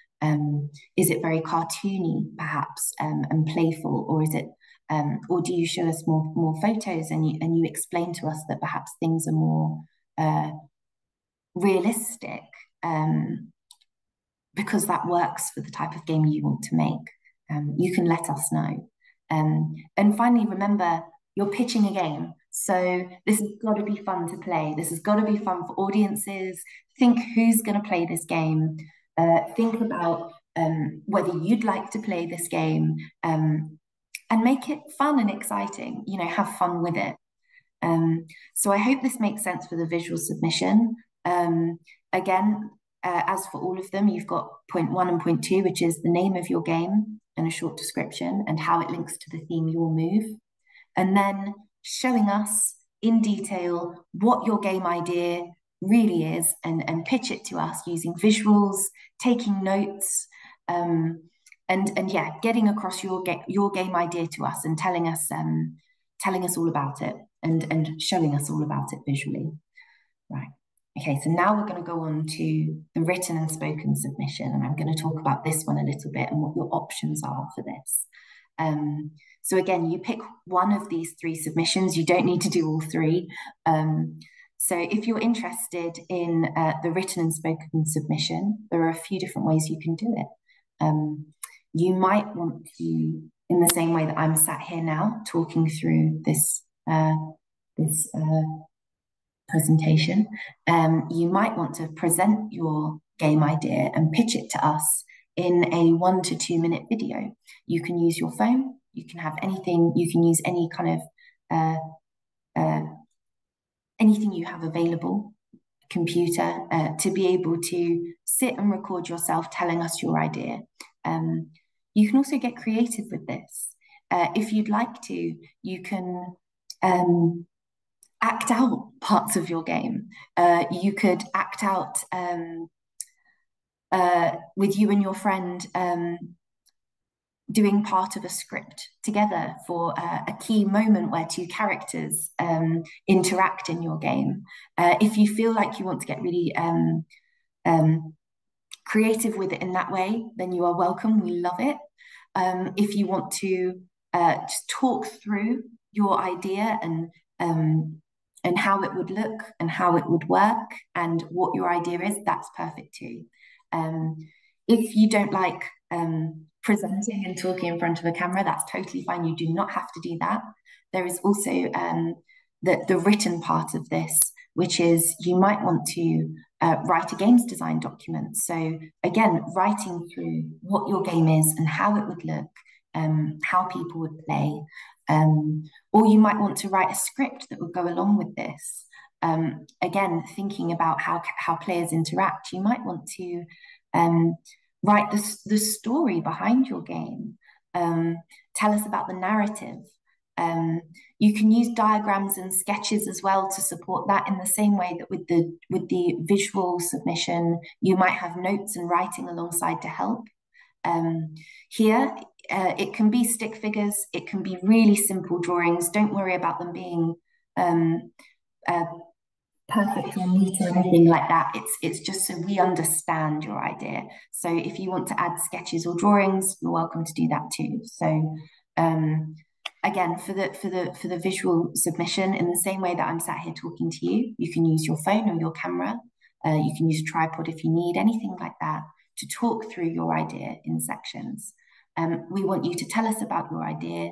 Is it very cartoony, perhaps, and playful, or is it, or do you show us more photos and you explain to us that perhaps things are more realistic, because that works for the type of game you want to make? You can let us know. And finally, remember, you're pitching a game. So this has got to be fun to play. This has got to be fun for audiences. Think who's going to play this game. Think about whether you'd like to play this game, and make it fun and exciting. You know, have fun with it. So I hope this makes sense for the visual submission. Again, as for all of them, you've got point 1 and point 2, which is the name of your game and a short description and how it links to the theme you'll move. And then showing us in detail what your game idea really is, and pitch it to us using visuals, taking notes, and yeah, getting across your game idea to us and telling us all about it, and showing us all about it visually. Right. Okay, so now we're going to go on to the written and spoken submission, and I'm going to talk about this one a little bit and what your options are for this. So again, you pick one of these 3 submissions. You don't need to do all 3. So if you're interested in the written and spoken submission, there are a few different ways you can do it. You might want to, in the same way that I'm sat here now talking through this presentation, you might want to present your game idea and pitch it to us in a 1 to 2 minute video. You can use your phone, you can have anything, you can use any kind of anything you have available, computer, to be able to sit and record yourself telling us your idea. You can also get creative with this. If you'd like to, you can act out parts of your game. You could act out with you and your friend doing part of a script together for a key moment where 2 characters interact in your game. If you feel like you want to get really creative with it in that way, then you are welcome. We love it. If you want to just talk through your idea and how it would look and how it would work and what your idea is, that's perfect too. If you don't like presenting and talking in front of a camera, that's totally fine. You do not have to do that. There is also the written part of this, which is you might want to write a games design document. So again, writing through what your game is and how it would look, how people would play. Or you might want to write a script that would go along with this. Again, thinking about how players interact, you might want to write the story behind your game. Tell us about the narrative. You can use diagrams and sketches as well to support that, in the same way that with the visual submission, you might have notes and writing alongside to help. Here, it can be stick figures, it can be really simple drawings. Don't worry about them being perfect or neat or anything like that. It's just so we understand your idea. So if you want to add sketches or drawings, you're welcome to do that too. So again, for the visual submission, in the same way that I'm sat here talking to you, you can use your phone or your camera. You can use a tripod if you need, anything like that, to talk through your idea in sections. We want you to tell us about your idea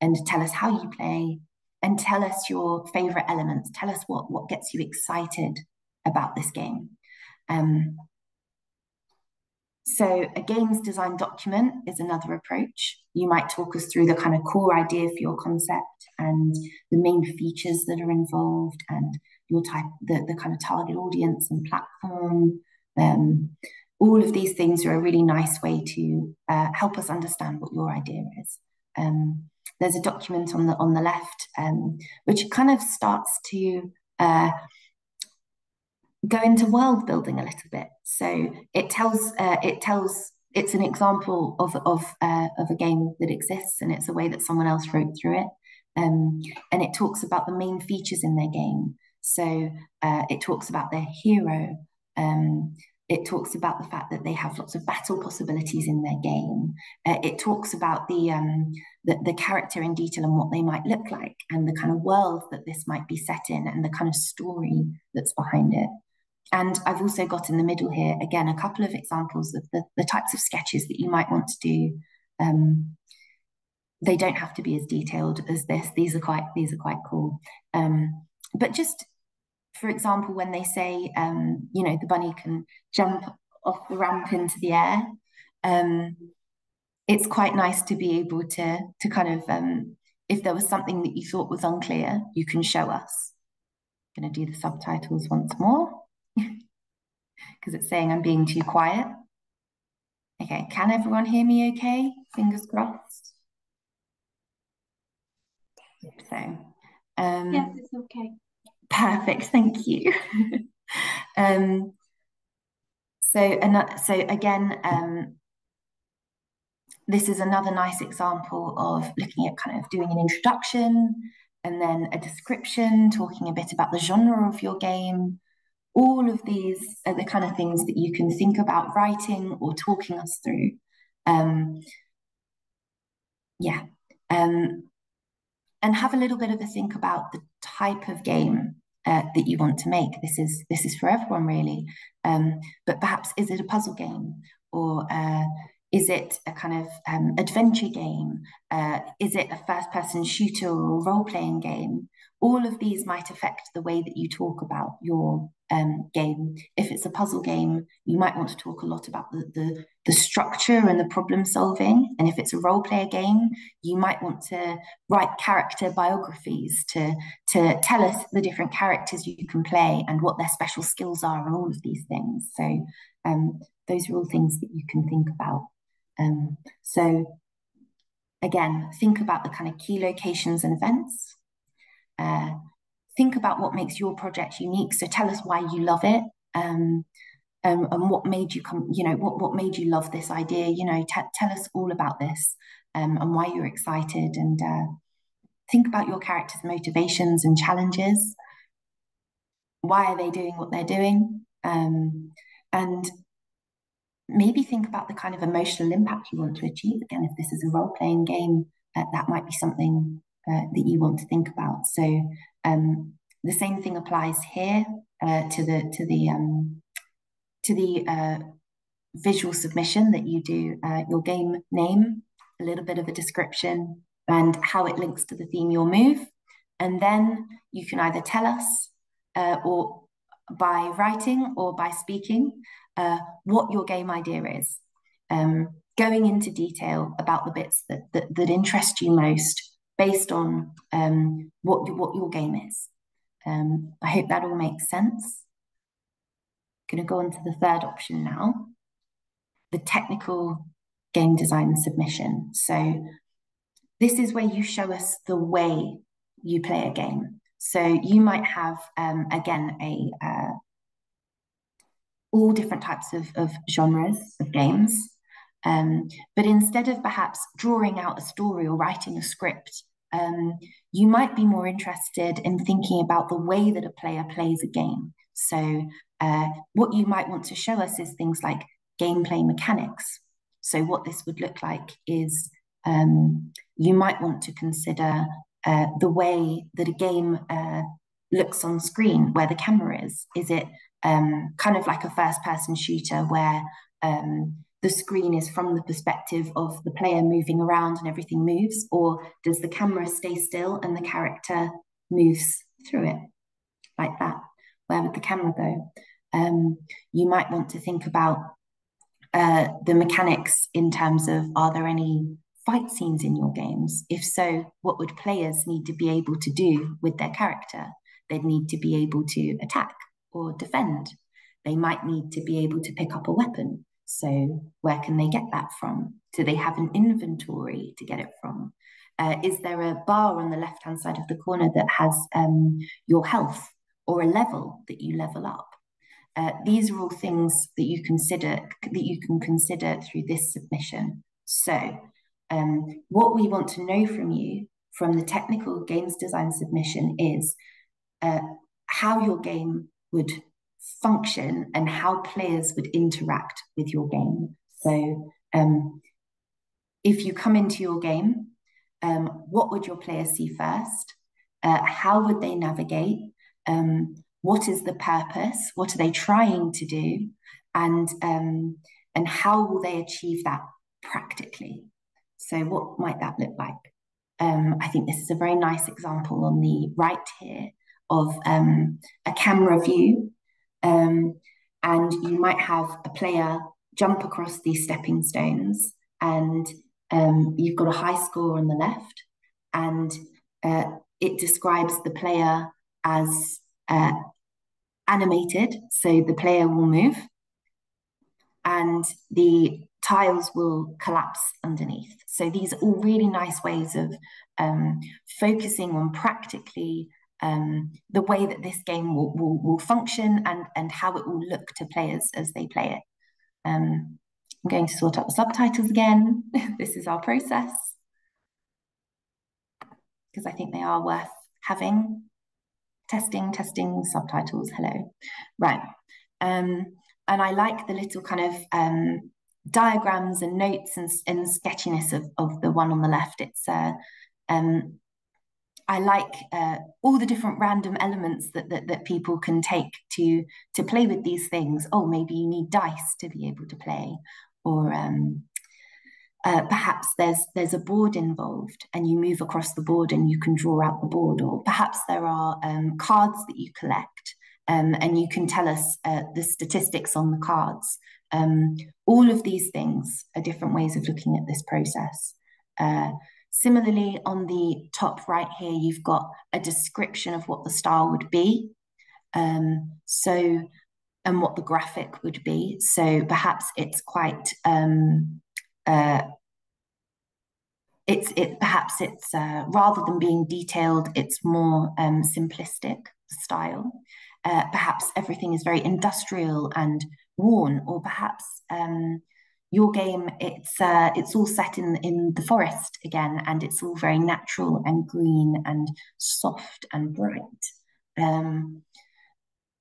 and tell us how you play, and tell us your favorite elements. Tell us what gets you excited about this game. So a games design document is another approach. You might talk us through the kind of core idea for your concept and the main features that are involved, and your type, the kind of target audience and platform. All of these things are a really nice way to help us understand what your idea is. There's a document on the left, which kind of starts to go into world building a little bit. So it's an example of a game that exists, and it's a way that someone else wrote through it. And it talks about the main features in their game. So it talks about their hero. It talks about the fact that they have lots of battle possibilities in their game. It talks about the character in detail and what they might look like, and the kind of world that this might be set in, and the kind of story that's behind it. And I've also got in the middle here, again, a couple of examples of the types of sketches that you might want to do. They don't have to be as detailed as this. These are quite cool. But just, for example, when they say, the bunny can jump off the ramp into the air, it's quite nice to be able to kind of, if there was something that you thought was unclear, you can show us. I'm going to do the subtitles once more because it's saying I'm being too quiet. Okay, can everyone hear me okay? Fingers crossed. So, yes, it's okay. Perfect, thank you. So again, this is another nice example of looking at kind of doing an introduction and then a description, talking a bit about the genre of your game. All of these are the kind of things that you can think about writing or talking us through. And have a little bit of a think about the type of game that you want to make. This is for everyone really, but perhaps is it a puzzle game, or is it a kind of adventure game? Is it a first-person shooter or role-playing game? All of these might affect the way that you talk about your game. If it's a puzzle game, you might want to talk a lot about the structure and the problem solving. And if it's a role player game, you might want to write character biographies to tell us the different characters you can play and what their special skills are and all of these things. So those are all things that you can think about. So again, think about the kind of key locations and events. Think about what makes your project unique. So tell us why you love it, and what made you come. What made you love this idea. Tell us all about this, and why you're excited. And think about your characters' motivations and challenges. Why are they doing what they're doing? And maybe think about the kind of emotional impact you want to achieve. Again, if this is a role-playing game, that might be something that you want to think about. So the same thing applies here to the visual submission that you do. Your game name, a little bit of a description, and how it links to the theme you'll move. And then you can either tell us, or by writing or by speaking, what your game idea is. Going into detail about the bits that interest you most based on what your game is. I hope that all makes sense. I'm going to go on to the third option now, the technical game design submission. So this is where you show us the way you play a game. So you might have, again, all different types of genres of games. But instead of perhaps drawing out a story or writing a script, you might be more interested in thinking about the way that a player plays a game. So what you might want to show us is things like gameplay mechanics. So what this would look like is you might want to consider the way that a game looks on screen, where the camera is. Is it kind of like a first-person shooter where the screen is from the perspective of the player moving around and everything moves, or does the camera stay still and the character moves through it like that? Where would the camera go? You might want to think about the mechanics in terms of, are there any fight scenes in your games? If so, what would players need to be able to do with their character? They'd need to be able to attack or defend. They might need to be able to pick up a weapon. So where can they get that from? Do they have an inventory to get it from? Is there a bar on the left-hand side of the corner that has your health or a level that you level up? These are all things that you can consider through this submission. So what we want to know from you from the technical games design submission is how your game would function and how players would interact with your game. So if you come into your game, what would your players see first? How would they navigate? What is the purpose? What are they trying to do? And how will they achieve that practically? So what might that look like? I think this is a very nice example on the right here of a camera view. And you might have a player jump across these stepping stones, and you've got a high score on the left, and it describes the player as animated, so the player will move and the tiles will collapse underneath. So these are all really nice ways of focusing on practically the way that this game will function and how it will look to players as they play it. I'm going to sort out the subtitles again. This is our process, because I think they are worth having. Testing, subtitles, hello. Right, and I like the little kind of diagrams and notes and sketchiness of the one on the left. It's I like all the different random elements that people can take to play with these things. Oh, maybe you need dice to be able to play, or perhaps there's a board involved and you move across the board and you can draw out the board, or perhaps there are cards that you collect and you can tell us the statistics on the cards. All of these things are different ways of looking at this process. Similarly, on the top right here, you've got a description of what the style would be, and what the graphic would be. So perhaps it's quite perhaps it's rather than being detailed, it's more simplistic style. Perhaps everything is very industrial and worn, or perhaps your game, it's all set in the forest again, and it's all very natural and green and soft and bright.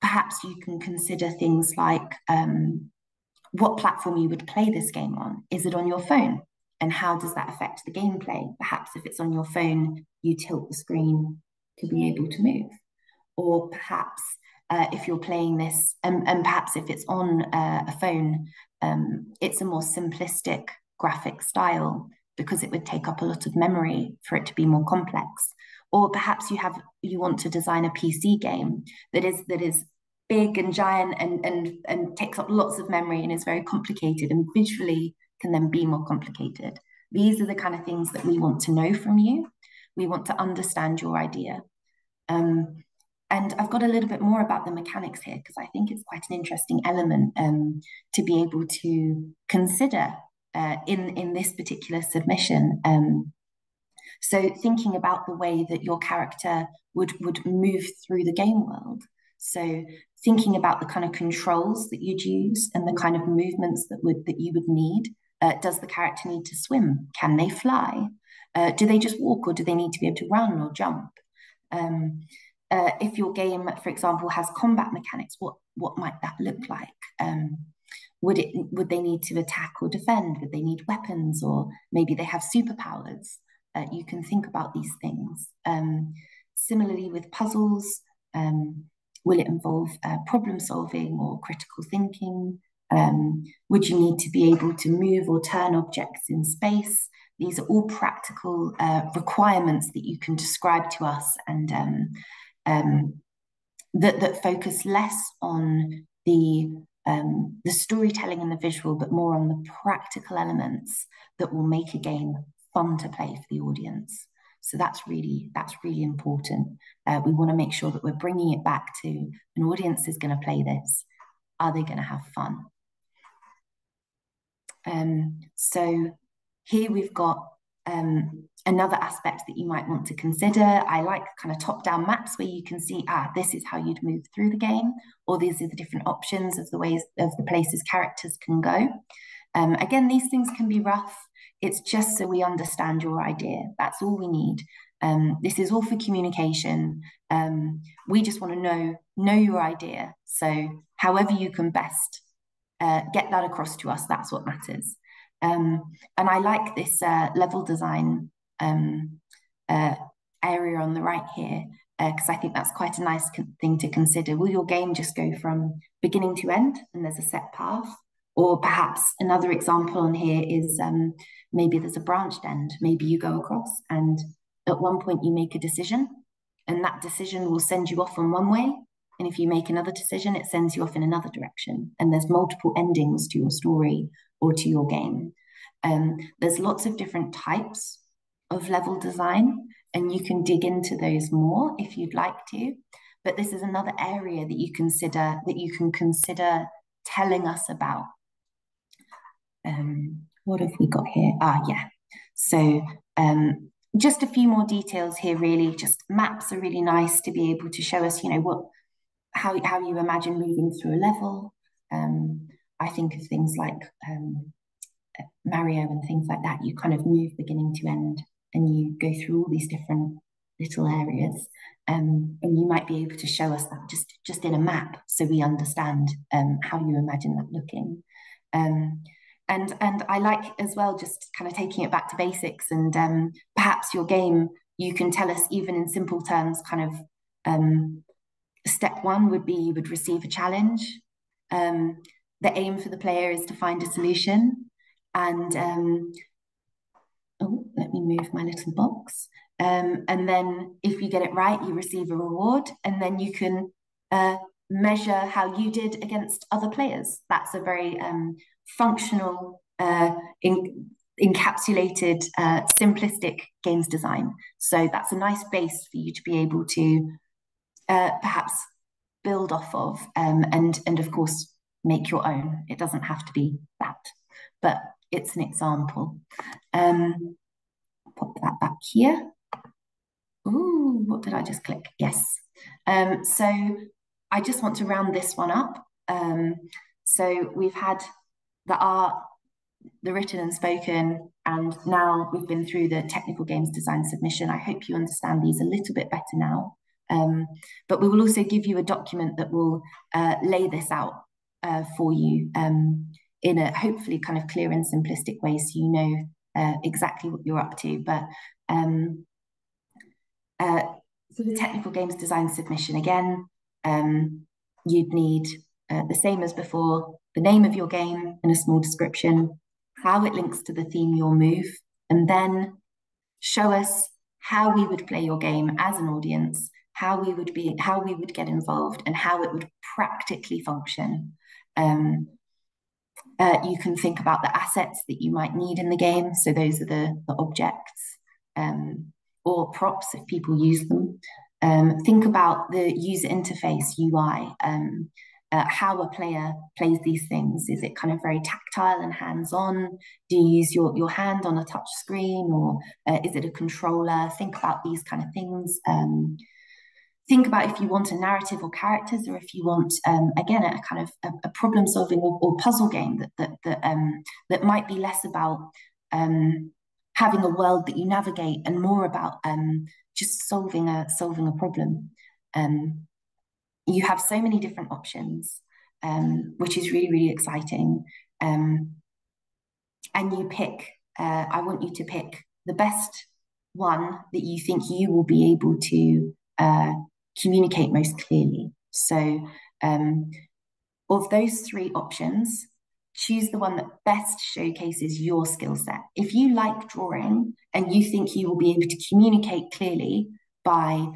Perhaps you can consider things like what platform you would play this game on. Is it on your phone? And how does that affect the gameplay? Perhaps if it's on your phone, you tilt the screen to be able to move. Or perhaps if you're playing this, and perhaps if it's on a phone, it's a more simplistic graphic style because it would take up a lot of memory for it to be more complex. Or perhaps you want to design a PC game that is big and giant and takes up lots of memory and is very complicated and visually can then be more complicated. These are the kind of things that we want to know from you. We want to understand your idea. And I've got a little bit more about the mechanics here because I think it's quite an interesting element to be able to consider in this particular submission. So thinking about the way that your character would move through the game world. So thinking about the kind of controls that you'd use and the kind of movements that you would need. Does the character need to swim? Can they fly? Do they just walk, or do they need to be able to run or jump? If your game, for example, has combat mechanics, what might that look like? Would they need to attack or defend? Would they need weapons, or maybe they have superpowers? You can think about these things. Similarly with puzzles, will it involve problem solving or critical thinking? Would you need to be able to move or turn objects in space? These are all practical requirements that you can describe to us, and that focus less on the storytelling and the visual, but more on the practical elements that will make a game fun to play for the audience. So that's really important. We want to make sure that we're bringing it back to an audience is going to play this. Are they going to have fun? So here we've got another aspect that you might want to consider. I like kind of top-down maps where you can see, this is how you'd move through the game, or these are the different options of the ways of the places characters can go. Again, these things can be rough. It's just so we understand your idea. That's all we need. This is all for communication. We just want to know your idea. So however you can best get that across to us, that's what matters. And I like this level design area on the right here, because I think that's quite a nice thing to consider. Will your game just go from beginning to end and there's a set path? Or perhaps another example on here is maybe there's a branched end. Maybe you go across and at one point you make a decision, and that decision will send you off on one way. And if you make another decision, it sends you off in another direction. And there's multiple endings to your story or to your game. There's lots of different types of level design, and you can dig into those more if you'd like to. But this is another area that you can consider telling us about. What have we got here? Yeah. So just a few more details here, really. Just maps are really nice to be able to show us, how you imagine moving through a level. I think of things like Mario and things like that. You kind of move beginning to end and you go through all these different little areas. And you might be able to show us that just in a map so we understand how you imagine that looking. And I like as well just kind of taking it back to basics, and perhaps your game, you can tell us even in simple terms, kind of step one would be you would receive a challenge. The aim for the player is to find a solution, and let me move my little box. And then if you get it right, you receive a reward, and then you can measure how you did against other players. That's a very functional, encapsulated, simplistic games design. So that's a nice base for you to be able to perhaps build off of, and of course make your own. It doesn't have to be that, but it's an example. Pop that back here. Ooh, what did I just click? Yes. So I just want to round this one up. So we've had the art, the written and spoken, and now we've been through the technical games design submission. I hope you understand these a little bit better now. But we will also give you a document that will lay this out for you in a hopefully kind of clear and simplistic way, so you know exactly what you're up to. But for the technical games design submission, again, you'd need the same as before, the name of your game and a small description, how it links to the theme you'll move, and then show us how we would play your game as an audience, how we would get involved, and how it would practically function. You can think about the assets that you might need in the game. So those are the objects or props if people use them. Think about the user interface, UI, how a player plays these things. Is it kind of very tactile and hands-on? Do you use your hand on a touch screen, or is it a controller? Think about these kind of things. Think about if you want a narrative or characters, or if you want, again, a kind of a problem-solving or puzzle game that might be less about having a world that you navigate and more about just solving a problem. You have so many different options, which is really, really exciting. And you pick, I want you to pick the best one that you think you will be able to communicate most clearly. So of those three options, choose the one that best showcases your skill set. If you like drawing and you think you will be able to communicate clearly by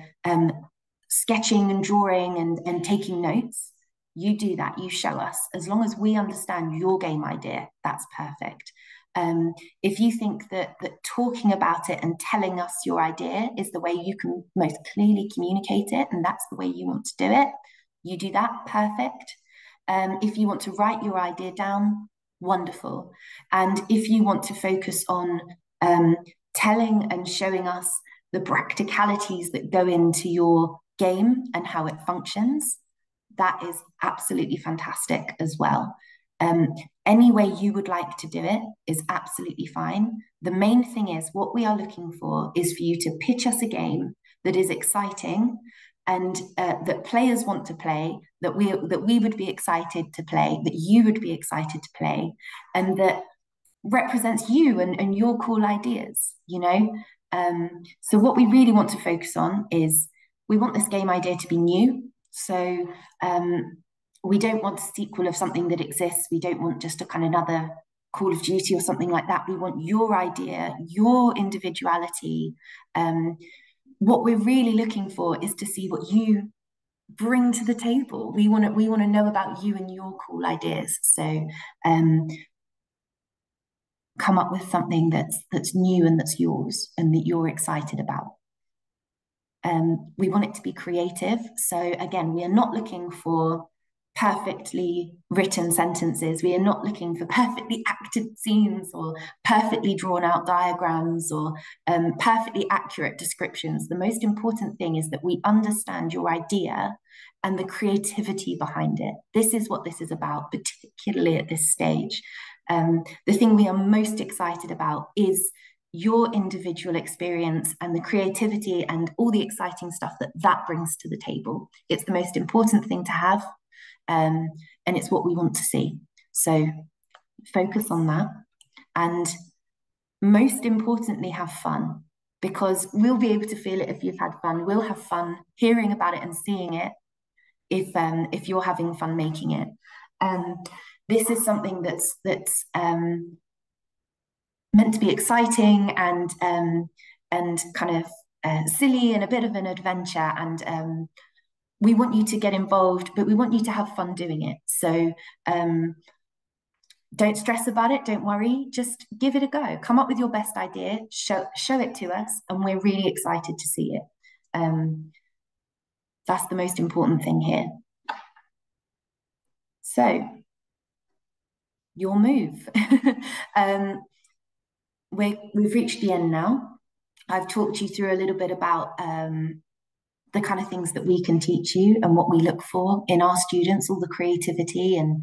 sketching and drawing and taking notes, you do that, you show us. As long as we understand your game idea, that's perfect. If you think that talking about it and telling us your idea is the way you can most clearly communicate it, and that's the way you want to do it, you do that, perfect. If you want to write your idea down, wonderful. And if you want to focus on telling and showing us the practicalities that go into your game and how it functions, that is absolutely fantastic as well. Any way you would like to do it is absolutely fine. The main thing is, what we are looking for is for you to pitch us a game that is exciting and that players want to play, that we would be excited to play, that you would be excited to play, and that represents you and your cool ideas, you know? So what we really want to focus on is, we want this game idea to be new. So we don't want a sequel of something that exists. We don't want just a kind of another Call of Duty or something like that. We want your idea, your individuality. What we're really looking for is to see what you bring to the table. We want to know about you and your cool ideas. So come up with something that's new and that's yours and that you're excited about. We want it to be creative. So again, we are not looking for perfectly written sentences. We are not looking for perfectly acted scenes or perfectly drawn out diagrams or perfectly accurate descriptions. The most important thing is that we understand your idea and the creativity behind it. This is what this is about, particularly at this stage. The thing we are most excited about is your individual experience and the creativity and all the exciting stuff that brings to the table. It's the most important thing to have, and it's what we want to see. So focus on that, and most importantly, have fun, because we'll be able to feel it if you've had fun. We'll have fun hearing about it and seeing it if you're having fun making it. This is something that's meant to be exciting and kind of silly and a bit of an adventure, and we want you to get involved, but we want you to have fun doing it. So don't stress about it, don't worry, just give it a go. Come up with your best idea, show it to us, and we're really excited to see it. That's the most important thing here. So, your move. We've reached the end now. I've talked you through a little bit about the kind of things that we can teach you and what we look for in our students, all the creativity and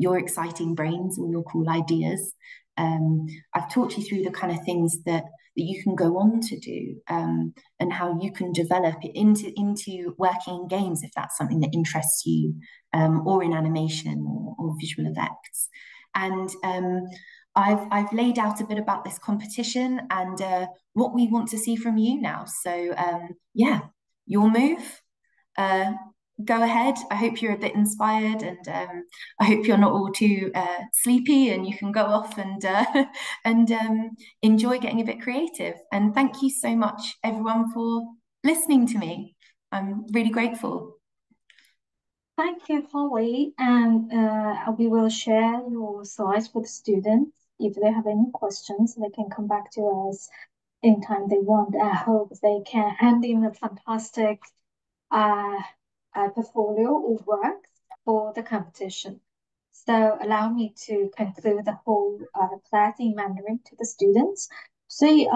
your exciting brains, all your cool ideas. I've talked you through the kind of things that you can go on to do and how you can develop it into working in games if that's something that interests you, or in animation or visual effects. And I've laid out a bit about this competition and what we want to see from you now. So yeah, your move. Go ahead. I hope you're a bit inspired, and I hope you're not all too sleepy, and you can go off and enjoy getting a bit creative. And thank you so much, everyone, for listening to me. I'm really grateful. Thank you, Holly. And we will share your slides with students. If they have any questions, they can come back to us anytime they want. I hope they can hand in a fantastic portfolio or work for the competition. So allow me to conclude the whole class in Mandarin to the students. 所以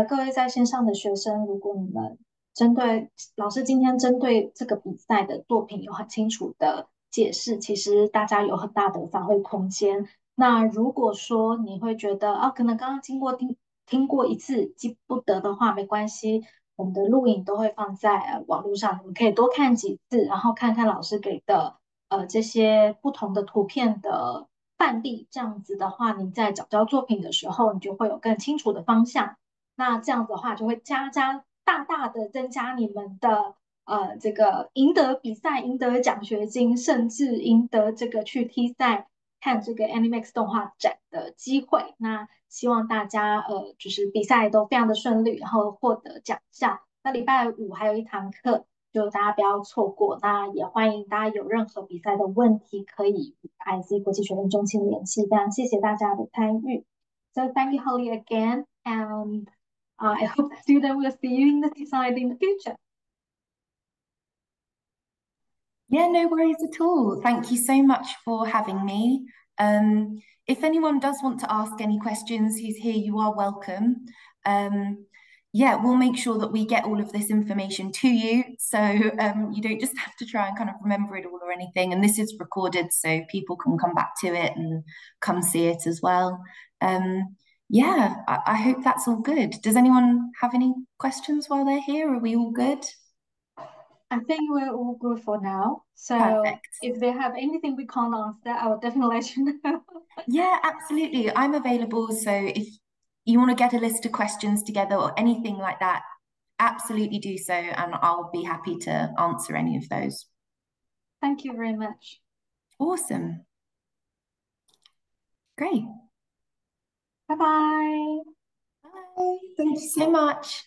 各位在线上的学生，如果你们针对老师今天针对这个比赛的作品有很清楚的解释，其实大家有很大的发挥空间。那如果说你会觉得可能刚刚听过一次记不得的话，没关系，我们的录影都会放在网络上，你们可以多看几次，然后看看老师给的这些不同的图片的范例，这样子的话，你在找作品的时候，你就会有更清楚的方向。那这样子的话，就会大大的增加你们的这个赢得比赛、赢得奖学金，甚至赢得这个去Teeside看这个 Animex 动画展的机会。那希望大家就是比赛都非常的顺利，然后获得奖项。那礼拜五还有一堂课，就大家不要错过。那也欢迎大家有任何比赛的问题可以与 IC 国际学生中心联系。非常谢谢大家的参与。So thank you, Holly, again, and I hope the student will see you in the Teesside in the future. Yeah, no worries at all. Thank you so much for having me. If anyone does want to ask any questions who's here, you are welcome. Yeah, we'll make sure that we get all of this information to you, so you don't just have to try and kind of remember it all or anything. And this is recorded, so people can come back to it and come see it as well. Yeah, I hope that's all good. Does anyone have any questions while they're here? Are we all good? I think we're all good for now. So Perfect. if they have anything we can't answer, I will definitely let you know. Yeah, absolutely. I'm available. So if you want to get a list of questions together or anything like that, absolutely do so. And I'll be happy to answer any of those. Thank you very much. Awesome. Great. Bye-bye. Bye. Thank you so much.